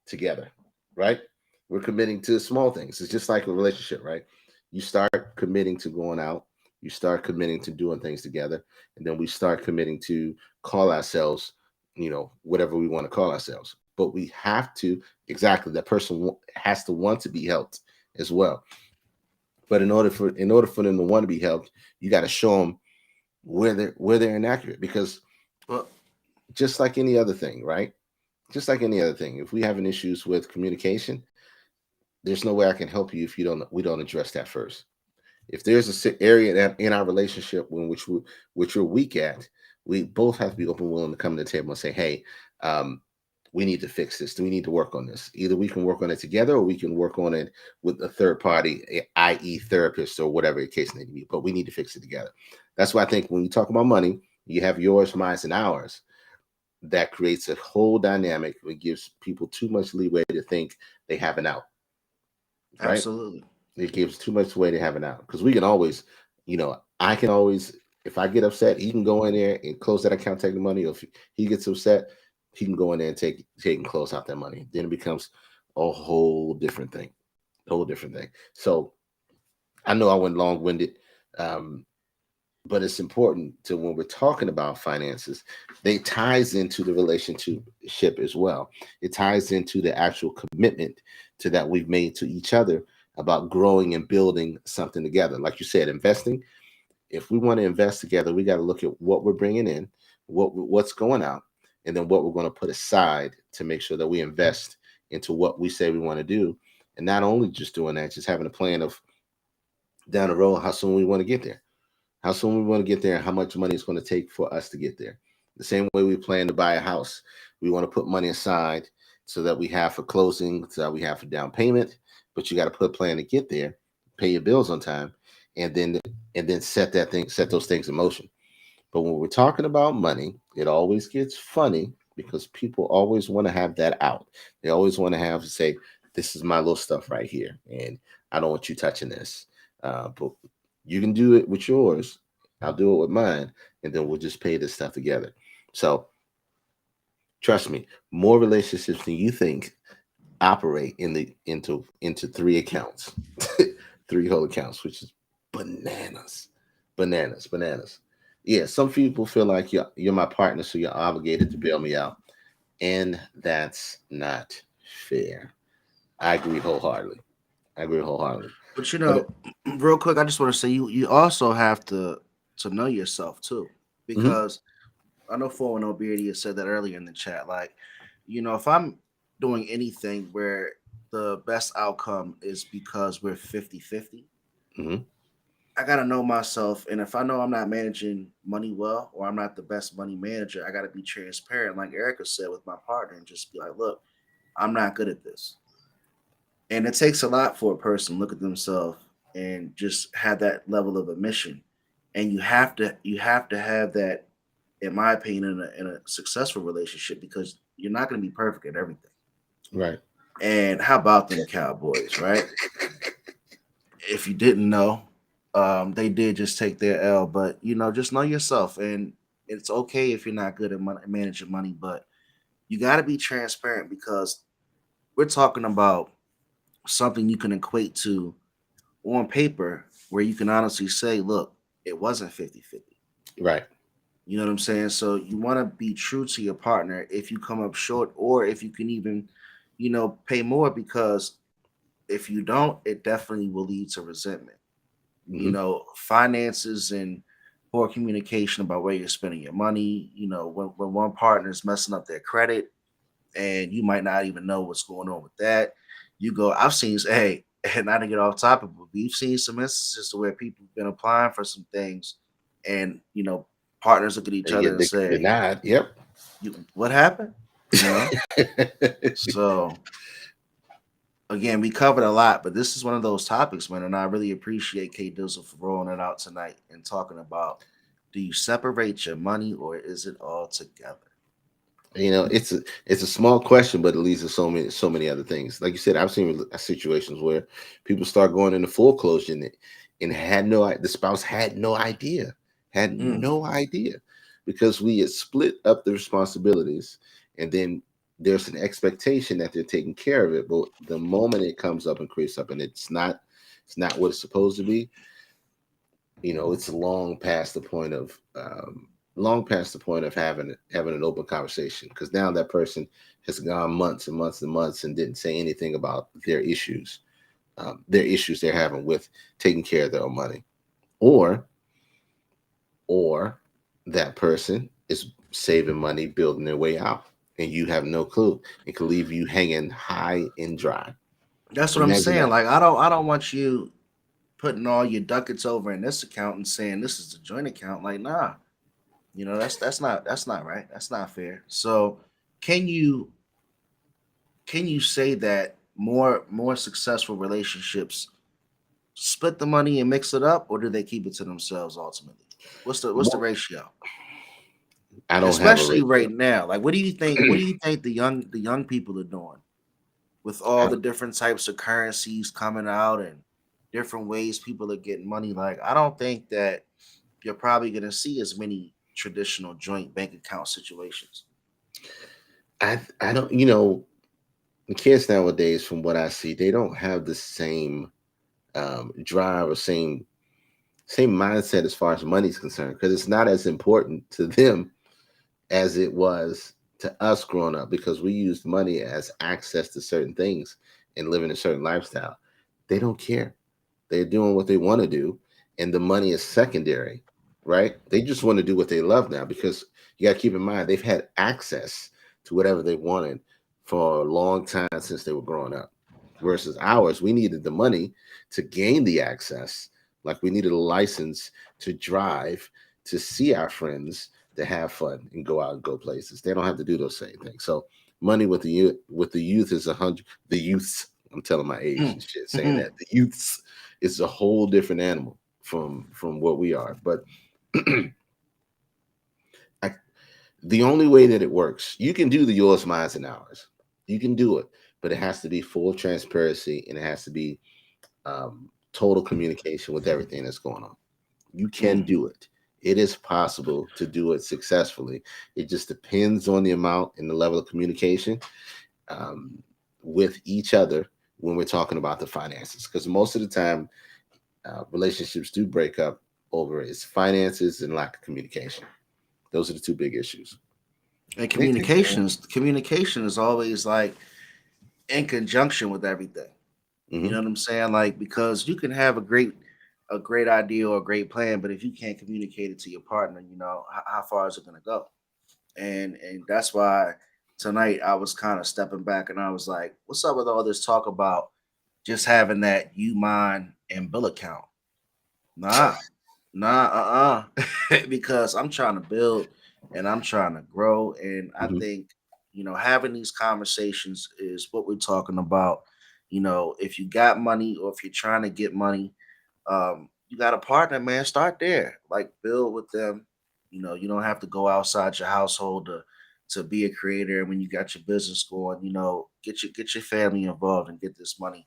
Speaker 1: together, right? We're committing to small things. It's just like a relationship, right? You start committing to going out, you start committing to doing things together, and then we start committing to call ourselves, whatever we want to call ourselves. But we have to, exactly, that person has to want to be helped as well. But in order for them to want to be helped, you got to show them where they're inaccurate because
Speaker 2: Well,
Speaker 1: just like any other thing, right? Just like any other thing, if we having issues with communication, there's no way I can help you if we don't address that first. If there's area in our relationship which we're weak at, we both have to be open, willing to come to the table and say, "Hey, um, we need to fix this. Do we need to work on this? Either we can work on it together, or we can work on it with a third party, i.e., therapist or whatever the case may be. But we need to fix it together." That's why I think when you talk about money, you have yours, mine, and ours. That creates a whole dynamic. It gives people too much leeway to think they have an out, right?
Speaker 2: absolutely.
Speaker 1: It gives too much way to have it out because we can always, I can always, if I get upset, he can go in there and close that account, take the money. Or if he gets upset, he can go in there and take and close out that money. Then it becomes a whole different thing, whole different thing. So I know I went long winded, um, but it's important to when we're talking about finances, they ties into the relationship as well. It ties into the actual commitment to that we've made to each other about growing and building something together. Like you said, investing. If we want to invest together, we got to look at what we're bringing in, what's going out, and then what we're going to put aside to make sure that we invest into what we say we want to do. And not only just doing that, just having a plan of down the road how soon we want to get there, how soon we want to get there, and how much money it's going to take for us to get there. The same way we plan to buy a house, we want to put money aside so that we have for closing, so that we have for down payment. But you got to put a plan to get there, pay your bills on time, and then set those things in motion. But when we're talking about money, it always gets funny because people always want to have that out. They always want to have to say, "This is my little stuff right here, and I don't want you touching this." But you can do it with yours. I'll do it with mine, and then we'll just pay this stuff together. So trust me, more relationships than you think operate into three accounts, three whole accounts, which is bananas, bananas. Yeah, some people feel like you're my partner, so you're obligated to bail me out, and that's not fair. I agree wholeheartedly. I agree wholeheartedly.
Speaker 2: But
Speaker 1: But
Speaker 2: real quick, I just want to say you also have to know yourself too,
Speaker 1: mhm,
Speaker 2: because I know 410 Beardy has said that earlier in the chat. Like, if I'm doing anything where the best outcome is because we're 50-50,
Speaker 1: mhm,
Speaker 2: I gotta know myself. And if I know I'm not managing money well, or I'm not the best money manager, I gotta be transparent, like Erica said with my partner, and just be like, look, I'm not good at this. And it takes a lot for a person to look at themselves and just have that level of admission. And you have to have that, in my opinion, in a successful relationship, because you're not going to be perfect at everything.
Speaker 1: right.
Speaker 2: And how about them Cowboys, right? If you didn't know, they did just take their L. But just know yourself, and it's okay if you're not good at managing money, but you got to be transparent, because we're talking about something you can equate to on paper, where you can honestly say, look, it wasn't 50-50.
Speaker 1: Right.
Speaker 2: You know what I'm saying? So you want to be true to your partner if you come up short, or if you can even, pay more, because if you don't, it definitely will lead to resentment.
Speaker 1: Mhm.
Speaker 2: Finances and poor communication about where you're spending your money. When one partner is messing up their credit, and you might not even know what's going on with that. I've seen, hey, and not to get off topic, but we've seen some instances to where people have been applying for some things, and partners look at each
Speaker 1: They
Speaker 2: other
Speaker 1: get
Speaker 2: and say,
Speaker 1: denied. Yep.
Speaker 2: What happened?" You know. So again, we covered a lot, but this is one of those topics, man, and I really appreciate Kate Dizzle for rolling it out tonight and talking about: do you separate your money, or is it all together?
Speaker 1: It's a small question, but it leads to so many other things. Like you said, I've seen situations where people start going into foreclosure, and the spouse had
Speaker 2: Mm,
Speaker 1: no idea, because we had split up the responsibilities, and then there's an expectation that they're taking care of it. But the moment it comes up and creeps up, and it's not what it's supposed to be, it's long past the point of having an open conversation, because now that person has gone months and months and months and didn't say anything about their issues they're having with taking care of their own money, or or that person is saving money, building their way out, and you have no clue. It could leave you hanging high and dry.
Speaker 2: that's what I'm
Speaker 1: Imagine
Speaker 2: saying.
Speaker 1: that.
Speaker 2: Like, I don't want you putting all your ducats over in this account and saying this is the joint account. Like, nah, that's not right. That's not fair. So, can you can you say that more successful relationships split the money and mix it up, or do they keep it to themselves ultimately? What's the
Speaker 1: Mo-
Speaker 2: ratio?
Speaker 1: I don't have a
Speaker 2: Especially
Speaker 1: ratio.
Speaker 2: right now. Like, what do you think? What do you think the young people are doing with all
Speaker 1: I,
Speaker 2: the different types of currencies coming out and different ways people are getting money? Like, I don't think that you're probably going to see as many traditional joint bank account situations.
Speaker 1: I don't. The kids nowadays, from what I see, they don't have the same drive or same mindset as far as money's concerned, because it's not as important to them as it was to us growing up, because we used money as access to certain things and living a certain lifestyle. They don't care. They're doing what they want to do, and the money is secondary, right? They just want to do what they love now, because you got to keep in mind they've had access to whatever they wanted for a long time since they were growing up. Versus ours, we needed the money to gain the access, like we needed a license to drive, to see our friends, to have fun and go out and go places. They don't have to do those same things. So money with the youth is 100. The youths, I'm telling my age and shit, saying that the youths, it's a whole different animal from what we are. But I, the only way that it works, you can do the yours, mine's, and ours. You can do it, but it has to be full transparency, and it has to be total communication with everything that's going on. You can do it. It is possible to do it successfully. It just depends on the amount and the level of communication um, with each other when we're talking about the finances. Because most of the time, relationships do break up over its finances and lack of communication. Those are the two big issues.
Speaker 2: And
Speaker 1: They take care.
Speaker 2: communication is always like in conjunction with everything. You know
Speaker 1: Hmm.
Speaker 2: what I'm saying? Like, because you can have a great idea or a great plan, but if you can't communicate it to your partner, how far is it gonna go? And that's why tonight I was kind of stepping back and I was like, what's up with all this talk about just having that you, mine, and bill account? Nah, because I'm trying to build and I'm trying to grow. And I
Speaker 1: Hmm.
Speaker 2: think, having these conversations is what we're talking about. If you got money or if you're trying to get money, you got a partner, man, start there. Like build with them. You don't have to go outside your household to be a creator. And when you got your business going, get your family involved and get this money.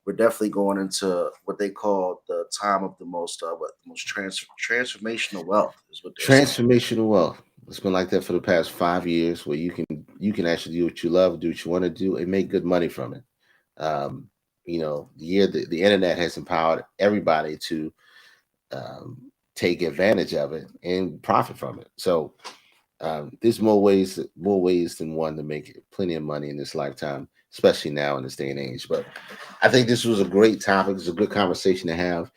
Speaker 2: We're definitely going into what they call the time of the most transformational wealth is what they're saying.
Speaker 1: Transformational wealth. It's been like that for the past 5 years, where you can actually do what you love, do what you want to do, and make good money from it. Um, the internet has empowered everybody to take advantage of it and profit from it. So there's more ways than one to make plenty of money in this lifetime, especially now in this day and age. But I think this was a great topic. It's a good conversation to have.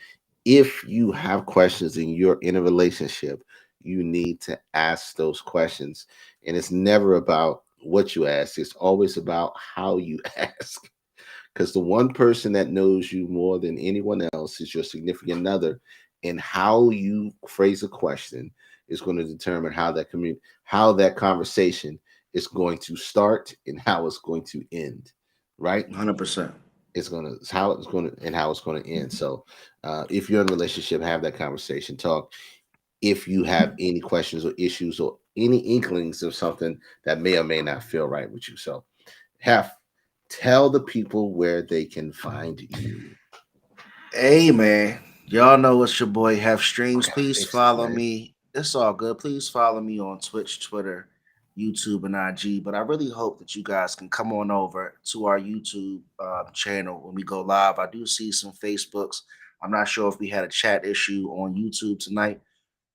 Speaker 1: If you have questions and you're in a relationship, you need to ask those questions. And it's never about what you ask, it's always about how you ask. Because the one person that knows you more than anyone else is your significant other. And how you phrase a question is going to determine how that conversation is going to start and how it's going to end. Right?
Speaker 2: 100%.
Speaker 1: It's how it's going to and how it's going to end. So if you're in a relationship, have that conversation, talk. If you have any questions or issues or any inklings of something that may or may not feel right with you, so have tell the people where they can find you.
Speaker 2: Hey man, y'all know it's your boy Have Streams. Please
Speaker 1: Fix it,
Speaker 2: follow
Speaker 1: man.
Speaker 2: me. It's all good. Please follow me on Twitch, Twitter, YouTube, and IG. But I really hope that you guys can come on over to our YouTube channel when we go live. I do see some Facebooks. I'm not sure if we had a chat issue on YouTube tonight,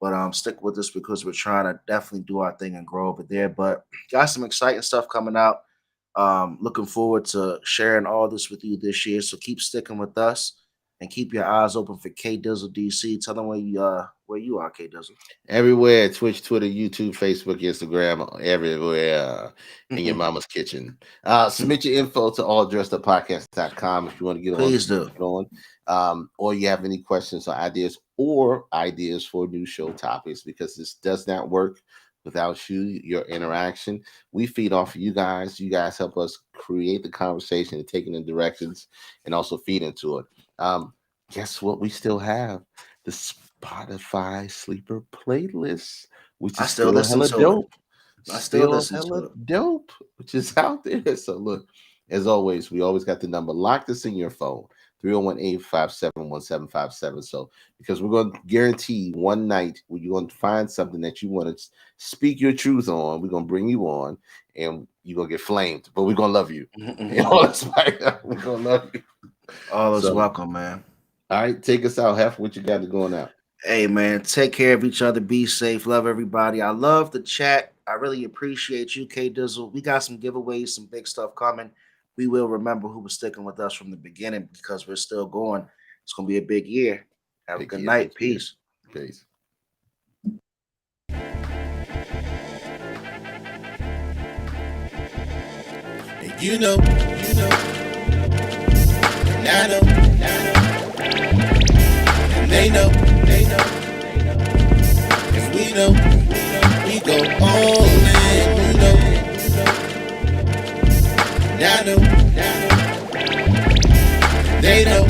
Speaker 2: but stick with us because we're trying to definitely do our thing and grow over there. But got some exciting stuff coming out. Looking forward to sharing all this with you this year. So keep sticking with us and keep your eyes open for K Dizzle DC. Tell them where you are, K Dizzle.
Speaker 1: Everywhere: Twitch, Twitter, YouTube, Facebook, Instagram, everywhere. In your mama's kitchen. Submit your info to alldresseduppodcast.com if you want to get on
Speaker 2: Please do.
Speaker 1: going. Or you have any questions or ideas for new show topics, because this does not work without your interaction. We feed off of you guys. You guys help us create the conversation and taking the directions and also feed into it. Um, guess what? We still have the Spotify sleeper playlist, which
Speaker 2: I
Speaker 1: is
Speaker 2: still
Speaker 1: still
Speaker 2: listen
Speaker 1: hella
Speaker 2: to it.
Speaker 1: dope.
Speaker 2: I still
Speaker 1: Still
Speaker 2: listen to
Speaker 1: hella
Speaker 2: it.
Speaker 1: dope, which is out there. So look, as always, we always got the number. Lock this in your phone. 301-857-1757. So because we're going to guarantee one night where you're going to find something that you want to speak your truth on, we're going to bring you on and you're going to get flamed, but we're going to love you. You know, that's right. We're going to love you.
Speaker 2: All is
Speaker 1: So,
Speaker 2: welcome, man.
Speaker 1: all right, take us out. Hef, what you got to going out?
Speaker 2: Hey man, take care of each other. Be safe. Love everybody. I love the chat. I really appreciate you, K Dizzle. We got some giveaways, some big stuff coming. We will remember who was sticking with us from the beginning because we're still going. It's gonna be a big year. Have a
Speaker 1: Big
Speaker 2: good
Speaker 1: year, big
Speaker 2: night.
Speaker 1: year.
Speaker 2: Peace.
Speaker 1: Peace.
Speaker 3: And and I know, and they know, and we know, we go all in, and I know, they know.